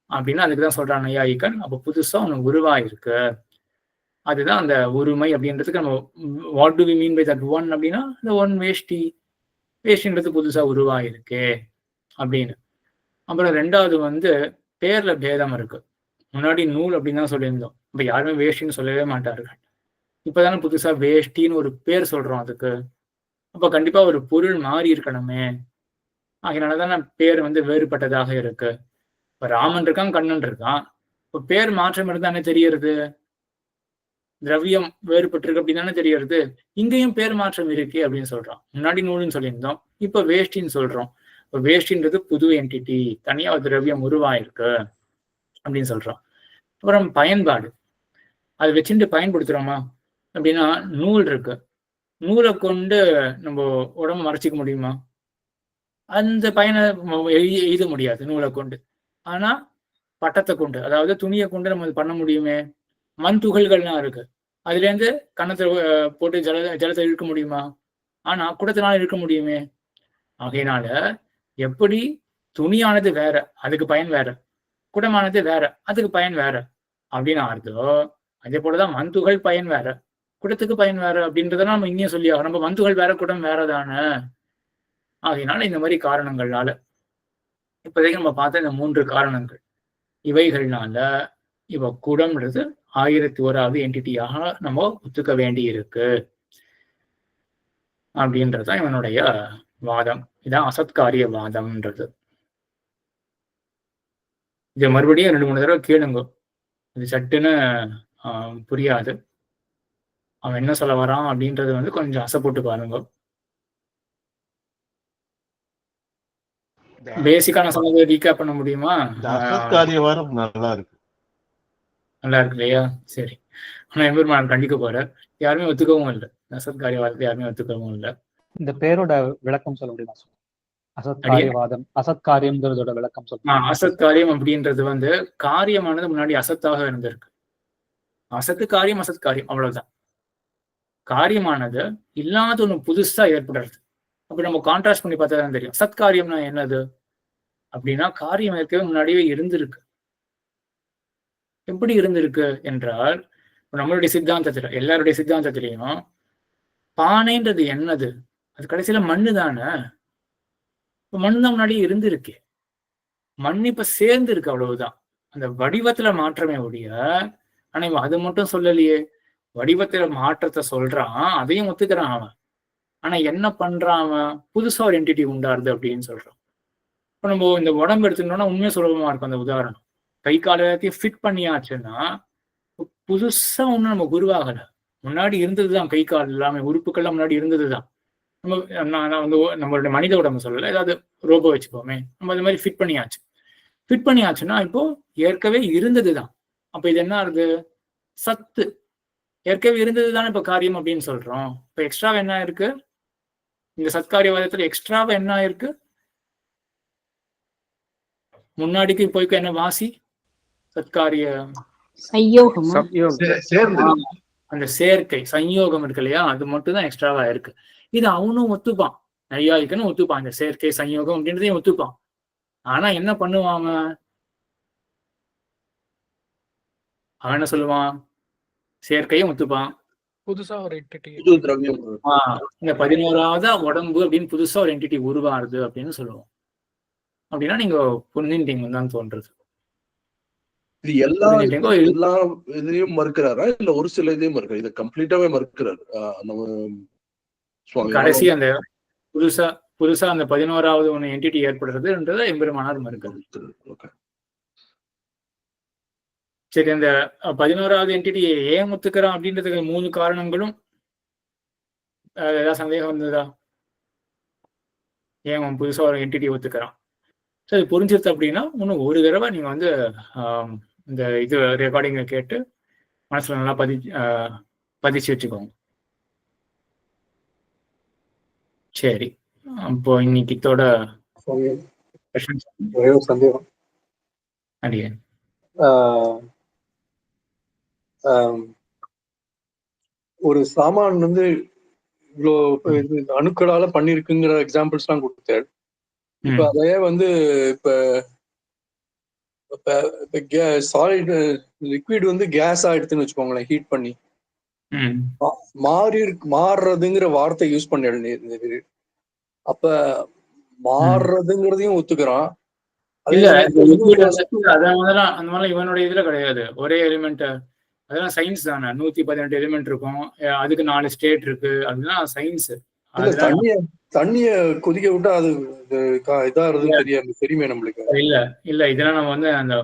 Speaker 1: அப்படின்னா அதுக்குதான் சொல்றான் நையாயிக்கன். அப்ப புதுசா ஒண்ணு உருவாயிருக்கு, அதுதான் அந்த ஒருமை அப்படின்றதுக்கு நம்ம what do we mean by that one அப்படின்னா இந்த ஒன் வேஷ்டின்றது புதுசா உருவாயிருக்கு அப்படின்னு. அப்புறம் 2வது வந்து பேர்ல பேதம் இருக்கு. முன்னாடி நூல் அப்படின்னு தான் சொல்லியிருந்தோம், இப்ப யாருமே வேஷ்டின்னு சொல்லவே மாட்டார்கள். இப்பதானே புதுசா வேஷ்டின்னு ஒரு பேர் சொல்றோம் அதுக்கு. அப்ப கண்டிப்பா ஒரு பொருள் மாறி இருக்கணுமே, அதனாலதான் பேர் வந்து வேறுபட்டதாக இருக்கு. இப்ப ராமன் இருக்கான், கண்ணன் இருக்கான், இப்ப பேர் மாற்றம் இருந்தானே தெரியறது, திரவியம் வேறுபட்டிருக்கு அப்படின்னு தானே தெரியறது. இங்கேயும் பேர் மாற்றம் இருக்கு அப்படின்னு சொல்றோம். முன்னாடி நூலுன்னு சொல்லியிருந்தோம், இப்ப வேஷ்டின்னு சொல்றோம். இப்ப வேஷ்டின்றது புது என்டிட்டி, தனியா ஒரு திரவியம் உருவாயிருக்கு அப்படின்னு சொல்றோம். அப்புறம் பயன்பாடு, அதை வச்சுட்டு பயன்படுத்துறோமா அப்படின்னா நூல் இருக்கு, நூலை கொண்டு நம்ம உடம்பு மறைச்சிக்க முடியுமா, அந்த பயனை எழுத முடியாது நூலை கொண்டு. ஆனா பட்டத்தை கொண்டு, அதாவது துணியை கொண்டு நம்ம பண்ண முடியுமே. மண் துகள்கள்லாம் இருக்கு, அதுல இருந்து கன்னத்தை போட்டு ஜலத்தை இழுக்க முடியுமா, ஆனா குடத்தினால இழுக்க முடியுமே. ஆகையினால எப்படி துணியானது வேற, அதுக்கு பயன் வேற, குடமானது வேற, அதுக்கு பயன் வேற அப்படின்னு ஆறுதோ, அதே போலதான் மண் துகள் பயன் வேற, குடத்துக்கு பயன் வேற அப்படின்றதெல்லாம் நம்ம இங்கேயும் சொல்லி ஆகும். நம்ம மண் துகள் வேற, குடம் வேற தானே. ஆகையினால இந்த மாதிரி காரணங்கள்னால இப்போதைக்கு நம்ம பார்த்த இந்த 3 காரணங்கள், இவைகள்னால இப்ப குடம்ன்றது 1001வது என்டிட்டியாக நம்ம ஒத்துக்க வேண்டி இருக்கு அப்படின்றதுதான் இவனுடைய வாதம். இதான் அசத்காரிய வாதம்ன்றது. இது மறுபடியும் 2-3 தடவை கேளுங்க, இது சட்டுன்னு புரியாது. அவன் என்ன சொல்ல வரான் அப்படின்றது வந்து கொஞ்சம் அசைப்போட்டு பாருங்க. பேசிக்கா நான் சொன்னதை ரீகேப் பண்ண முடியுமா?
Speaker 6: நல்லா இருக்கு
Speaker 1: இல்லையா? சரி. ஆனா எம்பெருமான் கண்டிக்க போற யாருமே ஒத்துக்கவும் இல்லை, அசத்காரியவாதத்தை யாருமே ஒத்துக்கவும் இல்லை.
Speaker 2: இந்த பேரோட விளக்கம் சொல்ல முடியுமா? அசத்காரியவாதம், அசத்காரியம்ங்கிறதோட விளக்கம் சொல்ல.
Speaker 1: அசத்காரியம் அப்படின்றது வந்து காரியமானது முன்னாடி அசத்தாக இருந்திருக்கு. அசத்து காரியம், அசத்காரியம், அவ்வளவுதான். காரியமானது இல்லாத ஒண்ணு புதுசா ஏற்படுறது. அப்ப நம்ம கான்ட்ராஸ்ட் பண்ணி பார்த்தா தான் தெரியும் சத்காரியம்னா என்னது அப்படின்னா, காரியம் ஏற்கனவே முன்னாடியே இருந்திருக்கு. எப்படி இருந்திருக்கு என்றால், நம்மளுடைய சித்தாந்தத்துல, எல்லாருடைய சித்தாந்தத்திலையும் பானைன்றது என்னது, அது கடைசியில மண்ணு தானே. இப்ப மண்ணு தான் முன்னாடியே இருந்திருக்கு, மண் இப்ப சேர்ந்து இருக்கு, அவ்வளவுதான். அந்த வடிவத்துல மாற்றமே ஒழிய. ஆனா இவன் அது மட்டும் சொல்லலையே, வடிவத்துல மாற்றத்தை சொல்றான், அதையும் ஒத்துக்கிறான் அவன். ஆனா என்ன பண்றான் அவன், புதுசா ஒரு என்டிட்டி உண்டாருது அப்படின்னு சொல்றான். இப்ப நம்ம இந்த உடம்பு எடுத்துட்டோம்னா உண்மையா சுலபமா இருக்கும் அந்த உதாரணம். கை கால் எல்லாத்தையும் ஃபிட் பண்ணியாச்சுன்னா புதுசா ஒண்ணு நம்ம உருவாகல, முன்னாடி இருந்ததுதான். கை கால் எல்லாமே உறுப்புக்கள்லாம் முன்னாடி இருந்ததுதான். நான் வந்து நம்மளுடைய மனித உடம்பு சொல்லல, ஏதாவது ரோபோ வச்சுப்போமே, நம்ம அது மாதிரி ஃபிட் பண்ணியாச்சுன்னா இப்போ ஏற்கனவே இருந்ததுதான். அப்ப இது என்ன ஆகுது, சத்து ஏற்கனவே இருந்ததுதானே இப்ப காரியம் அப்படின்னு சொல்றோம். இப்ப எக்ஸ்ட்ராவா என்ன இருக்கு, இந்த சத்காரியவாதத்துல எக்ஸ்ட்ராவா என்ன இருக்கு, முன்னாடிக்கு போய்க்கு என்ன வாசி, சத்காரிய அந்த சேர்க்கை சஞ்யோகம் இருக்கு இல்லையா, அது மட்டும் தான் எக்ஸ்ட்ராவா இருக்கு. இது அவனும் ஒத்துப்பான், நையாயிக்கன்னு ஒத்துப்பான், இந்த சேர்க்கை சஞ்யோகம் அப்படின்றதையும் ஒத்துப்பான். ஆனா என்ன பண்ணுவாங்க, அவன் என்ன சொல்லுவான், சேர்க்கையும் ஒத்துப்பான்,
Speaker 12: புதுசா ஒரு என்டிட்டி,
Speaker 1: இந்த 11வது உடம்பு அப்படின்னு புதுசா ஒரு என்டிட்டி உருவாருது அப்படின்னு சொல்லுவோம். அப்படின்னா நீங்க புரிஞ்சுட்டீங்கன்னு தான் தோன்றது.
Speaker 8: இது எல்லா இதுலயும் மறுக்கிறாரா இல்ல ஒரு சில இதையும் மறுக்கிறார்? இதை கம்ப்ளீட்டாவே மறுக்கிறார் நம்ம சுவாமி.
Speaker 1: கடைசி அந்த புதுசா அந்த 11வது ஒண்ணு என்டிட்டி ஏற்படுறதுன்றத எம்பெருமானார் மறுக்கிறது. சரி, அந்த 11வது என்டிட்டியை ஏன் ஒத்துக்கிறான் அப்படின்றதுக்கு 3 காரணங்களும் ஏதாவது சந்தேகம் வந்ததா? ஏன் அவன் புதுசா ஒரு என்டிட்டி ஒத்துக்கிறான்? சரி, புரிஞ்சிருது அப்படின்னா இன்னும் ஒரு தடவை நீங்க வந்து இந்த இது ரெக்கார்டிங்கை கேட்டு மனசுல நல்லா பதிச்சு வச்சுக்கோங்க. சரி, அப்போ இன்னைக்கு இதோட
Speaker 5: சந்தேகம்
Speaker 1: அடியே
Speaker 5: ஒரு சாமான் வந்து இவ்வளோ அணுக்களால பண்ணிருக்குங்கிற எக்ஸாம்பிள்ஸ் எல்லாம் கொடுத்தாரு. இப்ப அதையே வந்து இப்ப சாலிட் லிக்விட் வந்து கேஸ் ஆயிடுதுன்னு வச்சுக்கோங்களேன், ஹீட் பண்ணி மாறுறதுங்கிற வார்த்தை யூஸ் பண்ண. அப்ப மாறுறதுங்கிறதையும் ஒத்துக்கிறான்.
Speaker 1: இல்ல, அந்த மாதிரி இவனுடைய இதுல கிடையாது. ஒரே எலிமெண்ட் அதெல்லாம் சயின்ஸ் தானே. 118 எலிமெண்ட் இருக்கும், அதுக்கு 4 ஸ்டேட் இருக்கு, அதுதான் சயின்ஸ்.
Speaker 5: தண்ணிய கொதிக்க விட்டா அது தெரியுமே நம்மளுக்கு.
Speaker 1: இல்ல இதெல்லாம் நம்ம வந்து அந்த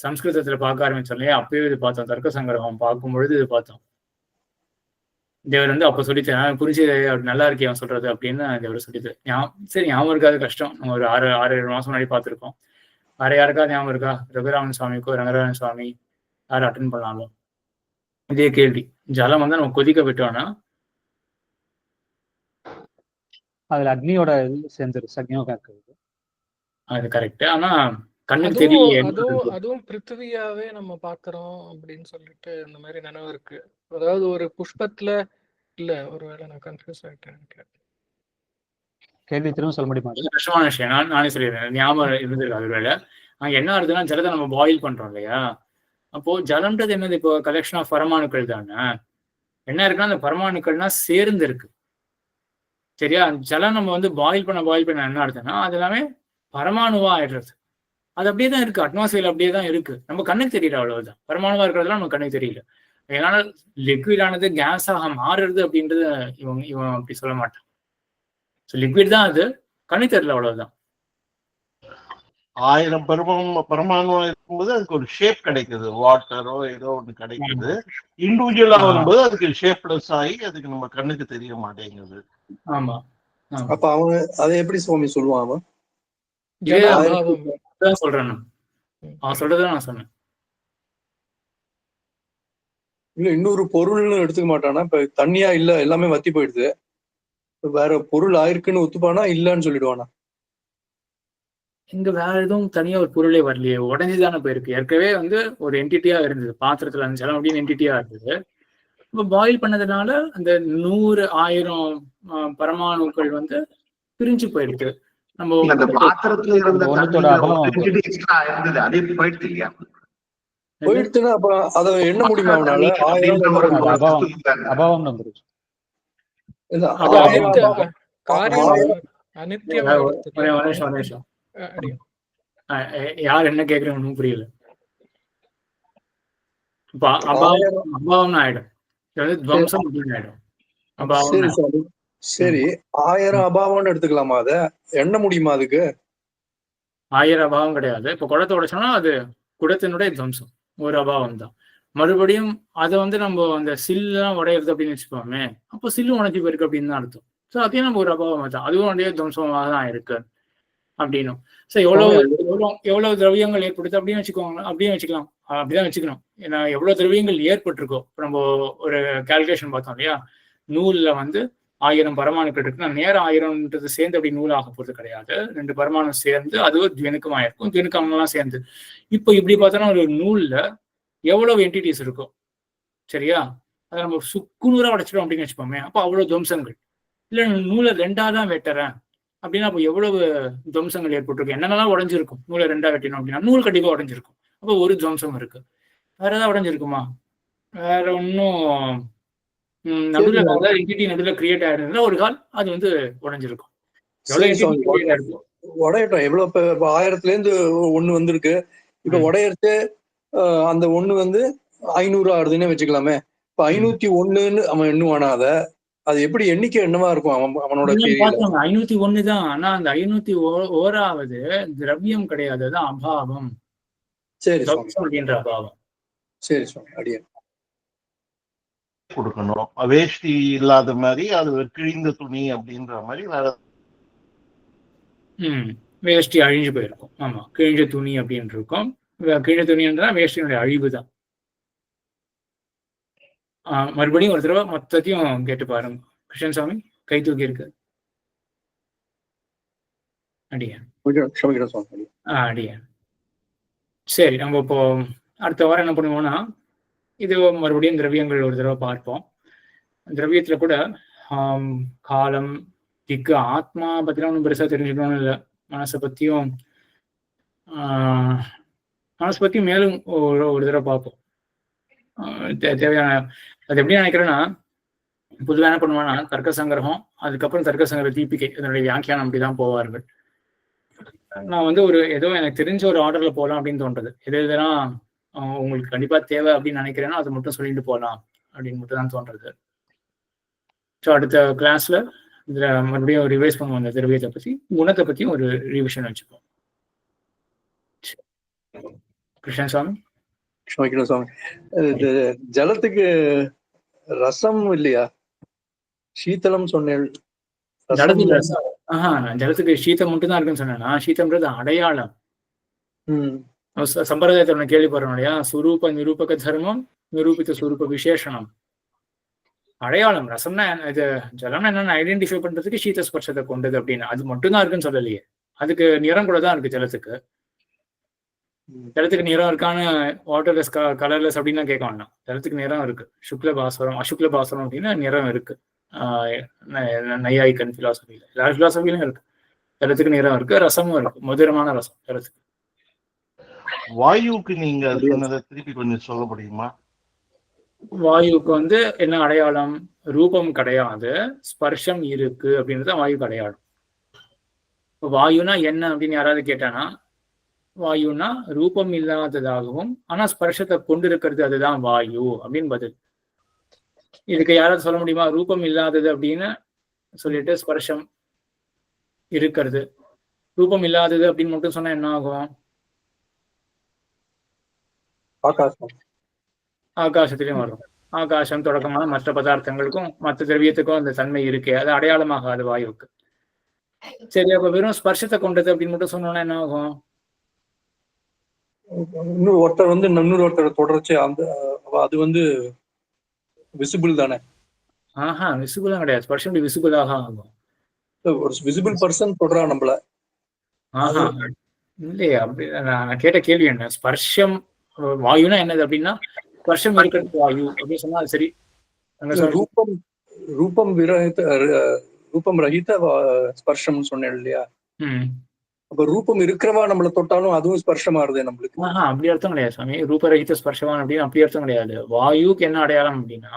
Speaker 1: சம்ஸ்கிருதத்துல பார்க்க ஆரம்பிச்சோம் இல்லையா, அப்பயே இது பார்த்தோம். தர்க்க சங்கிரகம் பார்க்கும்பொழுது இது பார்த்தோம். தேவர் வந்து அப்ப சொல்லித்தேன், புரிஞ்சு நல்லா இருக்கே அவன் சொல்றது அப்படின்னு தேவர் சொல்லிட்டு. சரி, ஞாபகம் இருக்காது, கஷ்டம். நம்ம ஒரு 6-7 மாசம் முன்னாடி பார்த்துருக்கோம். யாருக்காவது ஞாபகம் இருக்கா? ரகுராமன் சுவாமிக்கோ ரங்கராமன் சுவாமி யாரும் அட்டன் பண்ணாலும் இதே கேள்வி. ஜலம் வந்து நம்ம கொதிக்க விட்டோம்னா
Speaker 2: அதுல அக்னியோட சேர்ந்து
Speaker 1: அது கரெக்ட். ஆனா கண்ணுக்கு தெரியல.
Speaker 12: அதுவும் பிருத்திவியாவே நம்ம பாக்குறோம் அப்படின்னு சொல்லிட்டு இந்த மாதிரி நினைவு இருக்கு. அதாவது ஒரு புஷ்பத்துல இல்ல, ஒருவேளை நான் கன்ஃபியூஸ் ஆயிட்டேன்.
Speaker 2: கேள்வி திரும்ப சொல்ல முடியுமா?
Speaker 1: கஷ்டமான விஷயம். நானே சொல்லிடுறேன், ஞாபகம் இருந்திருக்கு. அது வேலை அங்க என்ன ஆகுதுன்னா, ஜலத்தை நம்ம பாயில் பண்றோம் இல்லையா, அப்போ ஜலம்ன்றது என்னது? இப்போ கலெக்ஷன் ஆஃப் பரமாணுக்கள் தானே. என்ன இருக்குன்னா, அந்த பரமாணுக்கள்னா சேர்ந்து இருக்கு, சரியா? ஜலம் நம்ம வந்து பாயில் பண்ண என்ன ஆகுதுன்னா, அது எல்லாமே பரமாணுவா ஆயிடுறது. அது அப்படியே தான் இருக்கு, அட்மாஸ்பியர் அப்படியே தான் இருக்கு. நம்ம கண்ணுக்கு தெரியல, அவ்வளவுதான். பரமாணுவா இருக்கிறதுலாம் நம்ம கண்ணுக்கு தெரியல. அதனால லிக்விட் ஆனது கேஸாக மாறுறது அப்படின்றது இவன் அப்படி சொல்ல மாட்டான். லிக்விட் தான் அது, கண்ணு தெரியல, அவ்வளவுதான்.
Speaker 6: 1000 பரமாணு இருக்கும்போது அதுக்கு ஒரு ஷேப் கிடைக்குது, வாட்டரோ ஏதோ ஒண்ணு கிடைக்குது. இண்டிவிஜுவலா வரும்போது அதுக்கு ஷேப்லெஸ் ஆகி அதுக்கு நம்ம கண்ணுக்கு தெரிய மாட்டேங்குது.
Speaker 1: ஆமா,
Speaker 5: அப்ப அவங்க அதை எப்படி சுவாமி சொல்லுவான்?
Speaker 1: அவன் சொல்றேன், அவன் சொல்றதுதான் நான் சொன்னேன்.
Speaker 5: இல்ல, இன்னொரு பொருள்னு எடுத்துக்க மாட்டானா? இப்ப தண்ணியா இல்ல, எல்லாமே வத்தி போயிடுது, வேற பொருள் ஆயிருக்குன்னு ஒத்துப்பானா, இல்லன்னு சொல்லிடுவானா?
Speaker 1: இங்க வேற எதுவும் தனியா ஒரு பொருளே வரலையே, உடஞ்சுதானே போயிருக்கு. ஏற்கனவே வந்து ஒரு என்டிட்டியா இருந்தது, பாத்திரத்துல அந்த ஜலம் அப்படின்னு என்டிட்டியா இருந்தது. இப்ப பாயில் பண்ணதுனால அந்த 100,000 பரமாணுக்கள் வந்து பிரிஞ்சு போயிருக்கு. நம்ம
Speaker 4: அந்த பாத்திரத்துல இருந்த
Speaker 5: போயிடுச்சுன்னா அப்ப அதை எண்ண முடியுமா அவனால?
Speaker 2: அபாவம் வந்துருச்சு.
Speaker 1: யார் என்ன கேக்குறேன்னு புரியல. அபாவம் ஆயிடும், துவம்சம் ஆயிடும்.
Speaker 5: சரி, 1000 அபாவம்னு எடுத்துக்கலாமா? அத எண்ண முடியுமா? அதுக்கு
Speaker 1: 1000 அபாவம் கிடையாது. இப்ப குடத்தை உடைச்சோம்னா அது குடத்தினுடைய துவம்சம், ஒரு அபாவம் தான். மறுபடியும் அதை வந்து நம்ம அந்த சில்லாம் உடையிறது அப்படின்னு வச்சுக்கோமே, அப்போ சில்லு உடைஞ்சு போயிருக்கு அப்படின்னு தான் அர்த்தம். ஸோ அதையும் நம்ம ஒரு அபாவம் தான், அதுவும் உடைய துவம்சமாக தான் இருக்கு அப்படின்னும். ஸோ எவ்வளவு திரவியங்கள் ஏற்படுத்து அப்படின்னு வச்சுக்கோங்க, வச்சுக்கலாம், அப்படிதான் வச்சுக்கணும். ஏன்னா எவ்வளவு திரவியங்கள் ஏற்பட்டிருக்கோ, நம்ம ஒரு கால்குலேஷன் பார்த்தோம் இல்லையா, நூல்ல வந்து 1000 பரமாணுக்கள் இருக்குன்னா நேரம் 1000ன்றது சேர்ந்து அப்படி நூலாக போறது கிடையாது. 2 பரமாணு சேர்ந்து அது ஒரு துவனுக்கமா இருக்கும், துவனுக்கம்லாம் சேர்ந்து. இப்போ இப்படி பார்த்தோன்னா ஒரு நூல்ல எவ்வளவு என்டிட்டிஸ் இருக்கும், சரியா? அதை நம்ம சுக்குநூறா உடைச்சிடும் அப்படின்னு வச்சுப்போமே, அப்போ அவ்வளவு துவம்சங்கள். இல்லை நூலை 2ஆ தான் வெட்டுறேன் அப்படின்னா அப்போ எவ்வளவு துவம்சங்கள் ஏற்பட்டிருக்கும், என்னென்னலாம் உடஞ்சிருக்கும் நூலை 2ஆ வெட்டினோம் அப்படின்னா? நூல் கண்டிப்பா உடஞ்சிருக்கும், அப்போ ஒரு துவம்சம் இருக்கு. வேற ஏதாவது உடஞ்சிருக்குமா? வேற ஒன்னும் நடுவில் என்டிட்டி கிரியேட் ஆயிருந்தா ஒரு கால் அது வந்து உடஞ்சிருக்கும்.
Speaker 5: உடையட்டும், எவ்வளவு 1000ல இருந்து ஒண்ணு வந்திருக்கு, இப்ப உடையறது அந்த 1 வந்து 500 ஆகுதுன்னு வச்சுக்கலாமே. இப்ப 501ன்னு அவன் எண்ணுவானா அத? அது எப்படி எண்ணிக்கை என்னவா இருக்கும் அவனோட தியரியில?
Speaker 1: 501 தான். ஆனா அந்த 501வது திரவியம் கிடையாது, அதுதான் அபாவம்.
Speaker 5: சரி சுவாமி.
Speaker 1: அப்படின்ற அபாவம்.
Speaker 5: சரி சுவாமி, அடியேன்.
Speaker 6: கொடுக்கணும். வேஷ்டி இல்லாத மாதிரி அது கிழிந்த துணி அப்படின்ற மாதிரி வேற.
Speaker 1: வேஷ்டி அழிஞ்சு போயிருக்கும். ஆமா, கிழிஞ்ச துணி அப்படின்னு இருக்கும். கிழிஞ்ச துணின்றா வேஷ்டியினுடைய அழிவு தான். மறுபடியும் ஒரு தடவை மொத்தத்தையும் கேட்டு பாருங்க. கிருஷ்ணன் சுவாமி கை தூக்கி இருக்கு. அடியேன். அடியேன். சரி, நம்ம இப்போ அடுத்த வாரம் என்ன பண்ணுவோம்னா, இது மறுபடியும் திரவியங்கள் ஒரு தடவை பார்ப்போம். திரவியத்துல கூட காலம், திக்கு, ஆத்மா பத்திலாம் ஒன்றும் பெருசா தெரிஞ்சுக்கணும்னு இல்லை. மனசை பத்தியும் மேலும் ஒரு தடவை பார்ப்போம். தேவையான அது எப்படி நினைக்கிறேன்னா, பொதுவாக என்ன பண்ணுவாங்கன்னா தர்க்க சங்கிரகம், அதுக்கப்புறம் தர்க்க சங்கிர தீபிகை, அதனுடைய வியாக்கியானம் அப்படிதான் போவார்கள். நான் வந்து ஏதோ எனக்கு தெரிஞ்ச ஒரு ஆர்டர்ல போகலாம் அப்படின்னு தோன்றது. இதெல்லாம் உங்களுக்கு கண்டிப்பா தேவை அப்படின்னு நினைக்கிறேன்னா அதை மட்டும் சொல்லிட்டு போகலாம் அப்படின்னு மட்டும் தான் தோன்றது. ஸோ அடுத்த கிளாஸ்ல இதுல மறுபடியும் ரிவைஸ் பண்ணுவோம். அந்த திரவியத்தை பத்தி, குணத்தை பத்தியும் ஒரு ரிவிஷன் வச்சுப்போம். கிருஷ்ணன் சுவாமி.
Speaker 5: சுவாமி, ஜலத்துக்கு ரசம் இல்லையா? சீத்தலம் சொன்னேன்.
Speaker 1: ஜலத்துக்கு சீத்தம் மட்டும் தான் இருக்குன்னு சொன்னா, சீத்தம்ன்றது அடையாளம். சம்பிரதாயத்தை கேள்விப்படுறோம் இல்லையா? சுரூப நிரூபக தர்மம், நிரூபித்த சுரூப விசேஷனம். அடையாளம். ரசம்னா இது ஜலம்னா என்னன்னு ஐடென்டிஃபை பண்றதுக்கு சீத்த ஸ்பர்ஷத்தை கொண்டது அப்படின்னு அது மட்டும்தான் இருக்குன்னு சொல்லலையே. அதுக்கு நிறம் கூட தான் இருக்கு. ஜலத்துக்கு நிறம் இருக்கான்னு வாட்டர்லெஸ் கலர்லெஸ் அப்படின்னு கேட்க வேண்டாம். ஜலத்துக்கு நிறம் இருக்கு. சுக்ல பாஸ்வரம், அசுக்ல பாஸ்வரம் அப்படின்னா நிறம் இருக்கு. நையாயிக்கன் பிலாசபியில, எல்லா பிலாசபிலும் இருக்கு. ஜலத்துக்கு நிறம் இருக்கு, ரசமும் இருக்கு. மதுரமான ரசம் ஜலத்துக்கு.
Speaker 6: வாயுக்கு நீங்க சொன்னதை திருப்பி கொஞ்சம் சொல்ல முடியுமா?
Speaker 1: வாயுக்கு என்ன அடையாளம்? ரூபம் கிடையாது, ஸ்பர்ஷம் இருக்கு அப்படின்றது வாயுக்கு அடையாளம். வாயுனா என்ன அப்படின்னு யாராவது கேட்டானா, வாயுனா ரூபம் இல்லாததாகவும் ஆனா ஸ்பர்ஷத்தை கொண்டு இருக்கிறது, அதுதான் வாயு அப்படின்னு பதில். இதுக்கு யாராவது சொல்ல முடியுமா? ரூபம் இல்லாதது அப்படின்னு சொல்லிட்டு ஸ்பர்ஷம் இருக்கிறது, ரூபம் இல்லாதது அப்படின்னு மட்டும் சொன்னா என்ன ஆகும்? ஆகாசத்திலையும் வரும். ஆகாசம் தொடக்கமான மற்ற பதார்த்தங்களுக்கும் மற்ற திரவியத்துக்கும் அந்த தன்மை இருக்கு, அது அடையாளமாகாது வாயுவுக்கு. சரி, அப்ப வெறும் ஸ்பர்ஷத்தை கொண்டது அப்படின்னு மட்டும் சொன்னோம்னா என்ன ஆகும்?
Speaker 5: இன்னொரு ஒருத்தர் இன்னொரு ஒருத்தர் தொடர்ச்சி அது விசிபிள் தானே?
Speaker 1: விசிபிளா கிடையாது. ஸ்பர்ஷம் விசிபிளாக ஆகும்.
Speaker 5: ஒரு விசிபிள் பர்சன் தொடரா நம்மள?
Speaker 1: இல்லையா? அப்படி நான் கேட்ட கேள்வி என்ன, ஸ்பர்ஷம் வாயுனா என்னது அப்படின்னா ஸ்பர்ஷம் இருக்கிறது வாயு அப்படின்னு சொன்னா அது சரி.
Speaker 5: ரூபம் ரஹித ஸ்பர்ஷம் சொன்னேன் இல்லையா? அப்ப ரூபம் இருக்கிறவா நம்மள தொட்டாலும் அதுவும் ஸ்பர்ஷமா இருந்தது நம்மளுக்கு.
Speaker 1: அப்படி அர்த்தம் கிடையாது சாமி. ரூபரகித ஸ்பர்ஷவான் அப்படின்னு அப்படி அர்த்தம் கிடையாது. வாயுக்கு என்ன அடையாளம் அப்படின்னா,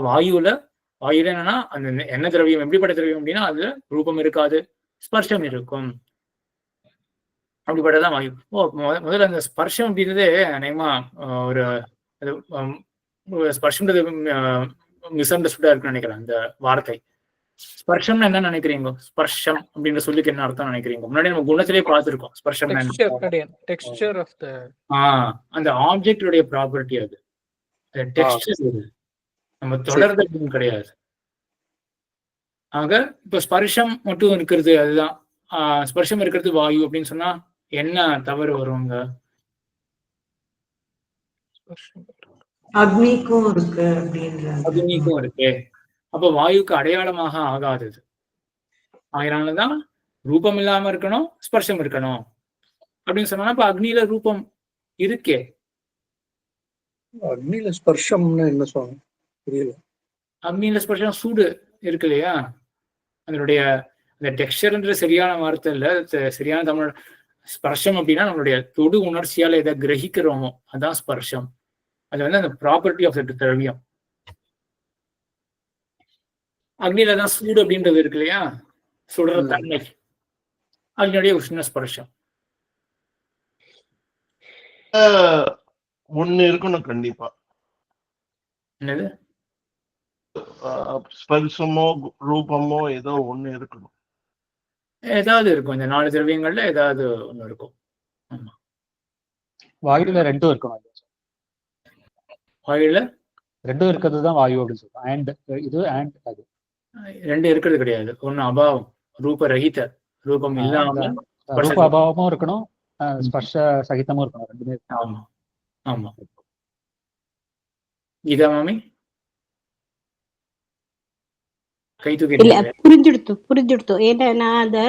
Speaker 1: வாயுல என்னன்னா அந்த என்ன திரவியம், எப்படிப்பட்ட திரவியம் அப்படின்னா அதுல ரூபம் இருக்காது, ஸ்பர்ஷம் இருக்கும். அப்படிப்பட்டதான் வாயு. முதல்ல அந்த ஸ்பர்ஷம் அப்படின்றதே அநேகமா ஒரு ஸ்பர்ஷம்ன்றது மிஸ் அண்டர்ஸ்டுடா இருக்குன்னு நினைக்கிறேன். அந்த வார்த்தை ஸ்பர்ஷம்னு என்ன நினைக்கிறீங்க? ஸ்பர்ஷம் அப்படின்ற சொல்லுக்கு என்ன அர்த்தம் நினைக்கிறீங்க? முன்னாடி நம்ம குணத்திலேயே பார்த்திருக்கோம். ஸ்பர்ஷம் அந்த ஆப்ஜெக்டுடைய ப்ராப்பர்ட்டி, அது டெக்ஸ்டர், நம்ம தொடர்றது அப்படின்னு கிடையாது. ஆக இப்ப ஸ்பர்ஷம் மட்டும் இருக்கிறது, அதுதான் ஸ்பர்ஷம் இருக்கிறது வாயு அப்படின்னு சொன்னா என்ன தவறு வருவாங்க?
Speaker 10: அக்னிக்கும் இருக்கு அப்படின்ற.
Speaker 1: அக்னிக்கும் இருக்கு. அப்ப வாயுக்கு அடையாளமாக ஆகாதது. அதனாலதான் ரூபம் இல்லாம இருக்கணும், ஸ்பர்ஷம் இருக்கணும் அப்படின்னு சொன்னா இப்ப அக்னியில ரூபம் இருக்கே.
Speaker 5: அக்னியில ஸ்பர்ஷம்னு என்ன சொல்லுங்க? புரியல.
Speaker 1: அக்னியில ஸ்பர்ஷம் சூடு இருக்கு இல்லையா? அதனுடைய அந்த டெக்ஸ்டர்ன்ற சரியான வார்த்தை இல்ல, சரியான தமிழ். ஸ்பர்ஷம் அப்படின்னா நம்மளுடைய தொடு உணர்ச்சியால எதை கிரகிக்கிறோமோ அதான் ஸ்பர்ஷம். அது அந்த ப்ராப்பர்ட்டி ஆஃப் த திரவியம். அக்னியில தான் சூடு அப்படின்றது இருக்கு இல்லையா? சுடுற தன்மை, அதனுடைய உஷ்ண ஸ்பர்ஷம்.
Speaker 6: ஒண்ணு இருக்கணும் கண்டிப்பா.
Speaker 1: என்னது?
Speaker 6: ஸ்பர்சமோ ரூபமோ ஏதோ ஒண்ணு இருக்கணும்.
Speaker 1: ஏதாவது இருக்கும். இந்த 4 திரவியங்கள்ல ஏதாவது ஒண்ணு இருக்கும். ஆமா.
Speaker 2: வாயுல 2 இருக்கணும்.
Speaker 1: வாயுல
Speaker 2: 2 இருக்கிறது தான் வாயு அப்படின்னு சொல்றோம். அண்ட் இது அண்ட் அது
Speaker 1: 2 இருக்கிறது கிடையாது. ஒண்ணு அபாவம், ரூப ரஹித, ரூபம் இல்லாம
Speaker 2: ரூப அபாவமும் இருக்கணும், ஸ்பர்ஷ சகிதமும் இருக்கணும். 2மே.
Speaker 1: ஆமா ஆமா. கீதா மாமி கை
Speaker 7: இல்ல
Speaker 1: தூக்கி
Speaker 7: புரிஞ்சுடுத்து. ஏன்னா நான் அந்த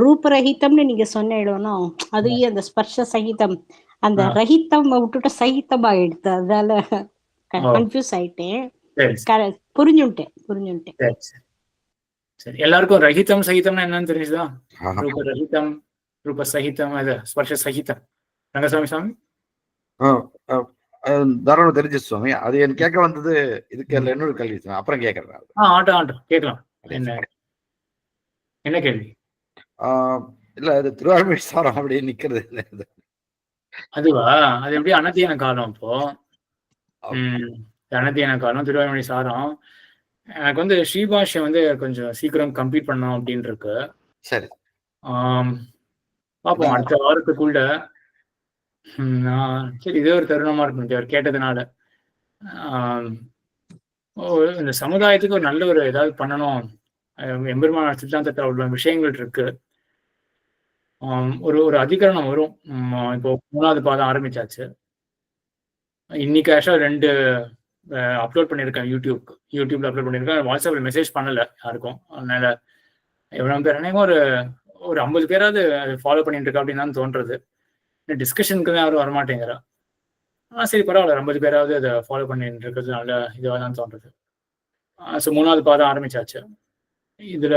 Speaker 7: ரூபரஹிதம்னு நீங்க சொன்ன இடம்னா அது அந்த ஸ்பர்ஷ சகிதம், அந்த ரஹிதம் விட்டுட்டு சகிதம் ஆயிடுது. அதனால கன்ஃபியூஸ் ஆயிட்டேன். புரிஞ்சுட்டேன்.
Speaker 1: சரி, எல்லாருக்கும் ரஹிதம் சகிதம்னா என்னன்னு தெரிஞ்சுதா? ரூப ரஹிதம், ரூப சகிதம், அது ஸ்பர்ஷ சகிதம். ரங்கசாமி சாமி
Speaker 3: தாராளம் தெரிஞ்சு சுவாமி. அது எனக்கு கேட்க வந்தது. இதுக்கு இன்னொரு கேள்வி அப்புறம் கேட்கறேன்.
Speaker 1: ஆட்டம் கேட்கலாம். என்ன கேள்வி?
Speaker 3: இல்ல அது திருவாரூர் சாரம் அப்படியே நிக்கிறது.
Speaker 1: அதுவா? அது எப்படி அனத்தியான காலம்? இப்போ அனத்தியான காலம், திருவாரூர் சாரம். எனக்கு வந்து ஸ்ரீபாஷ்யம் வந்து கொஞ்சம் சீக்கிரம் கம்ப்ளீட் பண்ணோம் அப்படின்னு இருக்கு.
Speaker 3: சரி,
Speaker 1: பாப்போம் அடுத்த வாரத்துக்குள்ள. சரி, இதே ஒரு தருணமா இருக்கும் அவர் கேட்டதுனால. இந்த சமுதாயத்துக்கு ஒரு நல்ல ஒரு ஏதாவது பண்ணணும். எம்பெருமான் சித்தாந்தத்தில் உள்ள விஷயங்கள் இருக்கு. ஒரு அதிகரணம் வரும். இப்போ 3வது பாதம் ஆரம்பிச்சாச்சு. இன்னைக்கு ஆக்சுவலா 2 அப்லோட் பண்ணியிருக்கேன். யூடியூப்ல அப்லோட் பண்ணியிருக்கேன். வாட்ஸ்அப்ல மெசேஜ் பண்ணல யாருக்கும். அதனால எவ்வளவு பேர் நினைக்கும் ஒரு 50 பேராவது ஃபாலோ பண்ணிட்டு இருக்கா அப்படின்னு தான் தோன்றது. டிஸ்கஷனுக்கு தான் யாரும் வரமாட்டேங்கிறா. சரி, பரவாயில்ல, 50 பேராவது அதை ஃபாலோ பண்ணிட்டு இருக்கிறது நல்ல இதுவாக தான் தோன்றது. ஸோ 3வது பாதம் ஆரம்பிச்சாச்சு. இதுல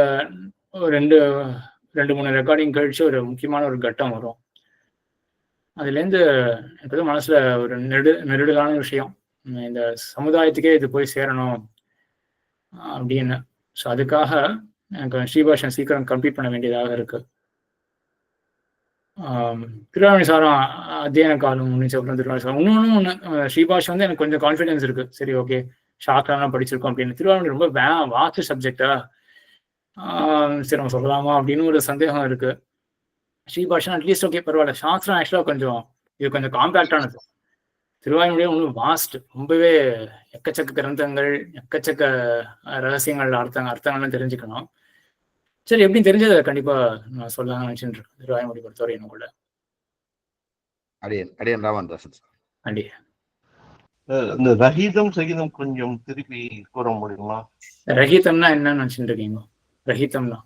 Speaker 1: 2-3 ரெக்கார்டிங் கழிச்சு ஒரு முக்கியமான ஒரு கட்டம் வரும். அதுலேருந்து எனக்கு மனசுல ஒரு நெருடலான விஷயம், இந்த சமுதாயத்துக்கே இது போய் சேரணும் அப்படின்னு. ஸோ அதுக்காக எனக்கு ஸ்ரீபாஷன் சீக்கிரம் கம்ப்ளீட் பண்ண வேண்டியதாக இருக்கு. திருவாரூர் சாரம் அத்தியன காலம் முடிஞ்ச அப்புறம் திருவாரூர் சாரம் ஒன்று ஸ்ரீபாஷ் வந்து எனக்கு கொஞ்சம் கான்ஃபிடன்ஸ் இருக்கு. சரி, ஓகே, ஷாக்லாம் படிச்சிருக்கோம் அப்படின்னு. திருவாரூர் ரொம்ப வாஸ்ட் சப்ஜெக்டா, சரி நம்ம சொல்லலாமா அப்படின்னு ஒரு சந்தேகம் இருக்கு. ஸ்ரீபாஷன் அட்லீஸ்ட் ஓகே பரவாயில்ல. சாஸ்திரம் ஆக்சுவலாக இது கொஞ்சம் காம்பேக்டானது. திருவாரூருடைய ஒன்றும் வாஸ்ட், ரொம்பவே எக்கச்சக்க கிரந்தங்கள், எக்கச்சக்க ரகசியங்கள், அர்த்தங்கள்லாம் தெரிஞ்சுக்கணும். சரி, எப்படின்னு தெரிஞ்சதை கண்டிப்பா நான் சொல்லலாம்னு நினைச்சுட்டு இருக்கேன். திருவாய்மொழி பொறுத்தவரை எனக்குள்ள
Speaker 3: அடியன் ராமதாசன்
Speaker 6: அடி இந்த ரஹீதம் சகிதம் கொஞ்சம் திருப்பி கூற முடியுமா?
Speaker 1: ரஹிதம்னா என்னன்னு நினைச்சுட்டு இருக்கீங்க? ரஹிதம்னா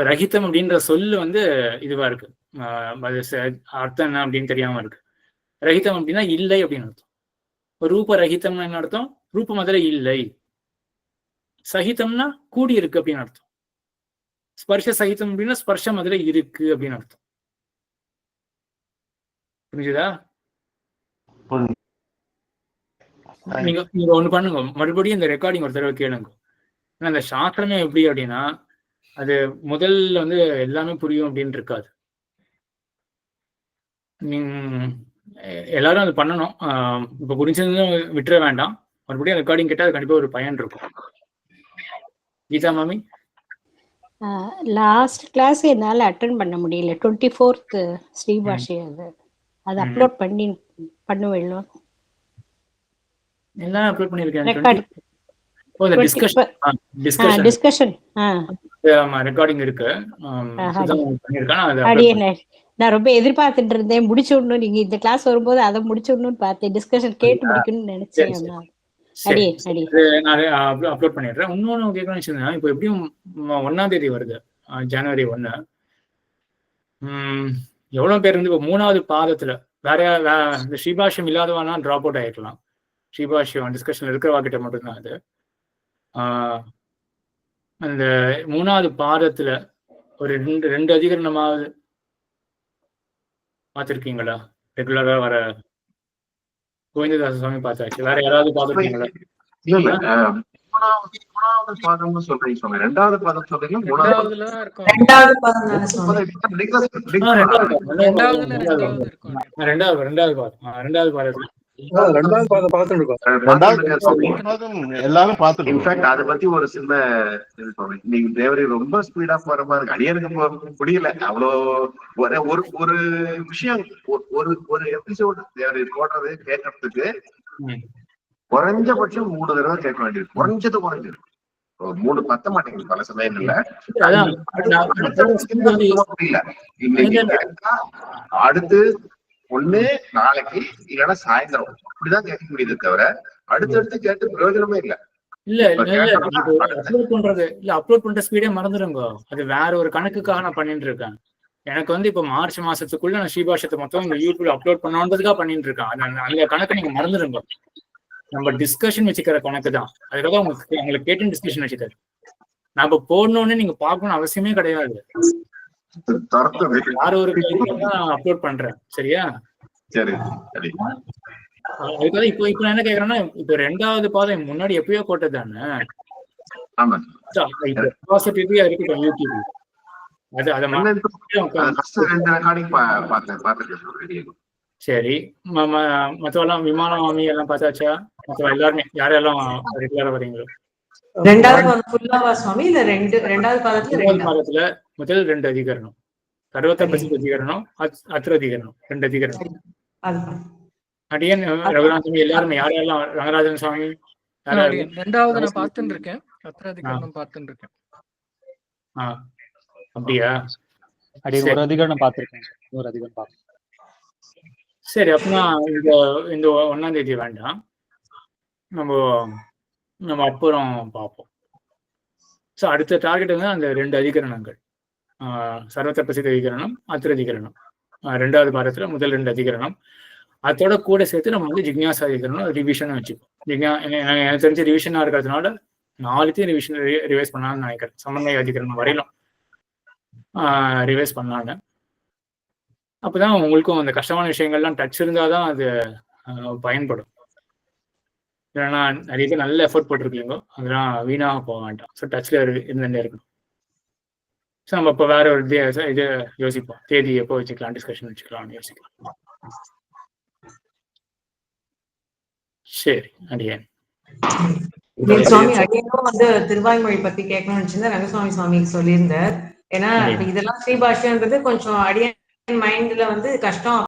Speaker 1: ரஹிதம் அப்படின்ற சொல்லு வந்து இதுவா இருக்கு. அர்த்தம் என்ன அப்படின்னு தெரியாம இருக்கு. ரஹிதம் அப்படின்னா இல்லை அப்படின்னு அர்த்தம். ரூப ரஹிதம்னா என்ன அர்த்தம்? ரூபம் அதுல இல்லை. சகிதம்னா கூடி இருக்கு அப்படின்னு அர்த்தம். ஸ்பர்ஷ சகிதம் அப்படின்னா ஸ்பர்ஷம் அதுல இருக்கு அப்படின்னு அர்த்தம். புரிஞ்சுதா? நீங்க ஒண்ணு பண்ணுங்க, மறுபடியும் இந்த ரெக்கார்டிங் ஒரு தடவை கேளுங்க. அந்த சாஸ்திரமே எப்படி அப்படின்னா அது முதல்ல வந்து எல்லாமே புரியும் அப்படின்னு இருக்காது. எல்லாரும் அது பண்ணணும். இப்ப புரிஞ்சதுன்னு விட்டுற வேண்டாம். மறுபடியும் ரெக்கார்டிங் கேட்டா அது கண்டிப்பா ஒரு பயன் இருக்கும். கீதா மாமி,
Speaker 7: லாஸ்ட் கிளாஸ் என்னால அட்டெண்ட் பண்ண முடியல. 24th ஸ்ரீபாஷி அது அப்லோட் பண்ணுவேன்.
Speaker 1: எல்லாம் அப்லோட் பண்ணிருக்கேன். ரெக்கார்டிங் இருக்கு.
Speaker 7: நான் ரொம்ப எதிர்பார்த்துட்டு இருந்தேன். முடிச்சுடணும், நீங்க இந்த கிளாஸ் வரும்போது அதை முடிச்சுடணும்னு பார்த்தேன். டிஸ்கஷன் கேட்டு முடிக்கணும்னு நினைச்சேன்.
Speaker 1: நான் அப்லோட் பண்ணிடுறேன். இன்னொன்னு கேட்கணும்னு இப்போ எப்படியும் 1ஆம் தேதி வருது, ஜனவரி 1. எவ்வளவு பேர் வந்து இப்போ 3வது பாதத்துல வேற இந்த ஸ்ரீபாஷ்யம் இல்லாதவானா டிராப் அவுட் ஆயிக்கலாம். ஸ்ரீபாஷ்யம் டிஸ்கஷன் இருக்கிறவா கிட்ட மட்டும்தான் அது. அந்த 3வது பாதத்துல ஒரு 2 அதிகரணமாவது பார்த்திருக்கீங்களா? ரெகுலரா வர கோவிந்ததாச சுவாமி பார்த்தாச்சு. வேற யாராவது பார்த்துருக்கீங்களா?
Speaker 4: மூணாவது பாதம்னு சொல்றீங்க சுவாமி, ரெண்டாவது பாதம் சொல்றீங்களா?
Speaker 12: ரெண்டாவதுல தான் இருக்கும்.
Speaker 10: ரெண்டாவது பாதம் தானே சுவாமி?
Speaker 1: ரெண்டாவது பாதம்
Speaker 5: ரெண்டாவது பாதம் பார்த்துட்டு இருக்கோம்.
Speaker 6: எல்லாரும் பார்த்துட்டு
Speaker 4: இன்ஃபேக்ட் அதை பத்தி ஒரு சின்ன நீங்க தேவரி ரொம்ப ஸ்பீடா போற மாதிரி இருக்கு. அடியனுக்கு முடியல அவ்வளோ. ஒரு ஒரு விஷயம், ஒரு எபிசோடு தேவரி போடுறது கேட்கறதுக்கு குறைஞ்சபட்சம் 3 தடவை கேட்க வேண்டியது. குறைஞ்சது 3 பத்த மாட்டேங்குது பல சமயங்கள்ல. அடுத்து ஒண்ணு நாளைக்கு இல்லைன்னா சாயந்தரம் அப்படிதான் கேட்க முடியுது தவிர அடுத்தடுத்து கேட்டு பிரயோஜனமே இல்ல.
Speaker 1: அப்லோட் பண்ற ஸ்பீடே மறந்துடுங்க. அது வேற ஒரு கணக்குக்காக நான் பண்ணிட்டு இருக்கேன். எனக்கு இப்ப மார்ச் மாசத்துக்குள்ள நான் ஸ்ரீபாஷத்தை மொத்தம் இந்த யூடியூப்ல அப்லோட் பண்ணணுன்றதுக்காக பண்ணிட்டு இருக்கேன். அந்த கணக்கு நீங்க மறந்துடுங்க. நம்ம டிஸ்கஷன் வச்சுக்கிற கணக்கு தான். அதுக்காக உங்களுக்கு கேட்டு டிஸ்கஷன் வச்சுக்காரு. நம்ம போடணும்னு நீங்க பார்க்கணும் அவசியமே கிடையாது. யார் ஒரு அப்லோட் பண்றேன், சரியா?
Speaker 4: சரி.
Speaker 1: அதுக்காக இப்ப நான் என்ன கேக்குறேன்னா, இப்ப ரெண்டாவது பாதை முன்னாடி எப்பயோ போட்டது தானே. இருக்கட்டும் யூடியூப். சரி, மத்தவெல்லாம் விமானமாமி எல்லாம் பார்த்தாச்சா? மற்ற எல்லாருமே யாரெல்லாம் ரெகுலரா வரீங்களோ?
Speaker 10: ரெண்டாவது பாதத்துல
Speaker 1: முதல் 2 அதிகரணம், சர்வத்திர அதிகரணம், அத்திர அதிகரணம், 2 அதிகரணம். அடியன் ரகுநாதன் எல்லாருமே யாரெல்லாம்? ரங்கராஜன் சுவாமி
Speaker 12: ரெண்டாவது நான் பார்த்துட்டு இருக்கேன். அத்திர அதிகரணம் பார்த்துட்டு இருக்கேன்.
Speaker 1: அப்படியா?
Speaker 2: ஒரு அதிகரணம் பார்த்திருக்கேன், ஒரு அதிகரணம் பார்த்து.
Speaker 1: சரி, அப்படின்னா இந்த 1ஆம் தேதி வேண்டாம், நம்ம அப்புறம் பார்ப்போம். ஸோ அடுத்த டார்கெட் அந்த 2 அதிகரணங்கள், சர்வத்திர பிரசித்த அதிகரணம், அத்திர அதிகரணம், 2வது பாதத்துல முதல் 2 அதிகரணம். அதோட கூட சேர்த்து நம்ம ஜிக்ஞாசா அதிகரணம் ரிவிஷன் வச்சுப்போம். எனக்கு தெரிஞ்ச ரிவிஷனா இருக்கிறதுனால 4த்தையும் ரிவைஸ் பண்ணலாம்னு நினைக்கிறேன். சமன்வய அதிகரணம் வரையிலும் ரிவைஸ் பண்ணலான்னு. அப்பதான் உங்களுக்கும் அந்த கஷ்டமான விஷயங்கள்லாம் டச் இருந்தாதான் அது பயன்படும். இல்லைன்னா நிறைய பேர் நல்ல எஃபோர்ட் போட்டிருக்கீங்க, அதெல்லாம் வீணாக போக வேண்டாம். ஸோ டச்ல இருந்துட்டே இருக்கணும். ஸோ நம்ம இப்போ வேற ஒரு இது யோசிப்போம், தேதி எப்போ வச்சுக்கலாம், டிஸ்கஷன் வச்சுக்கலாம்னு யோசிக்கலாம். சரி, அடியேன்
Speaker 10: சுவாமி அடியனும் திருவாய்மொழி பத்தி கேட்கணும்னு ரங்கசுவாமி சுவாமி சொல்லியிருந்தார். ஏன்னா இதெல்லாம் ஸ்ரீபாஷ்யன்றது கொஞ்சம் அடியன் மைண்ட்ல கஷ்டம்.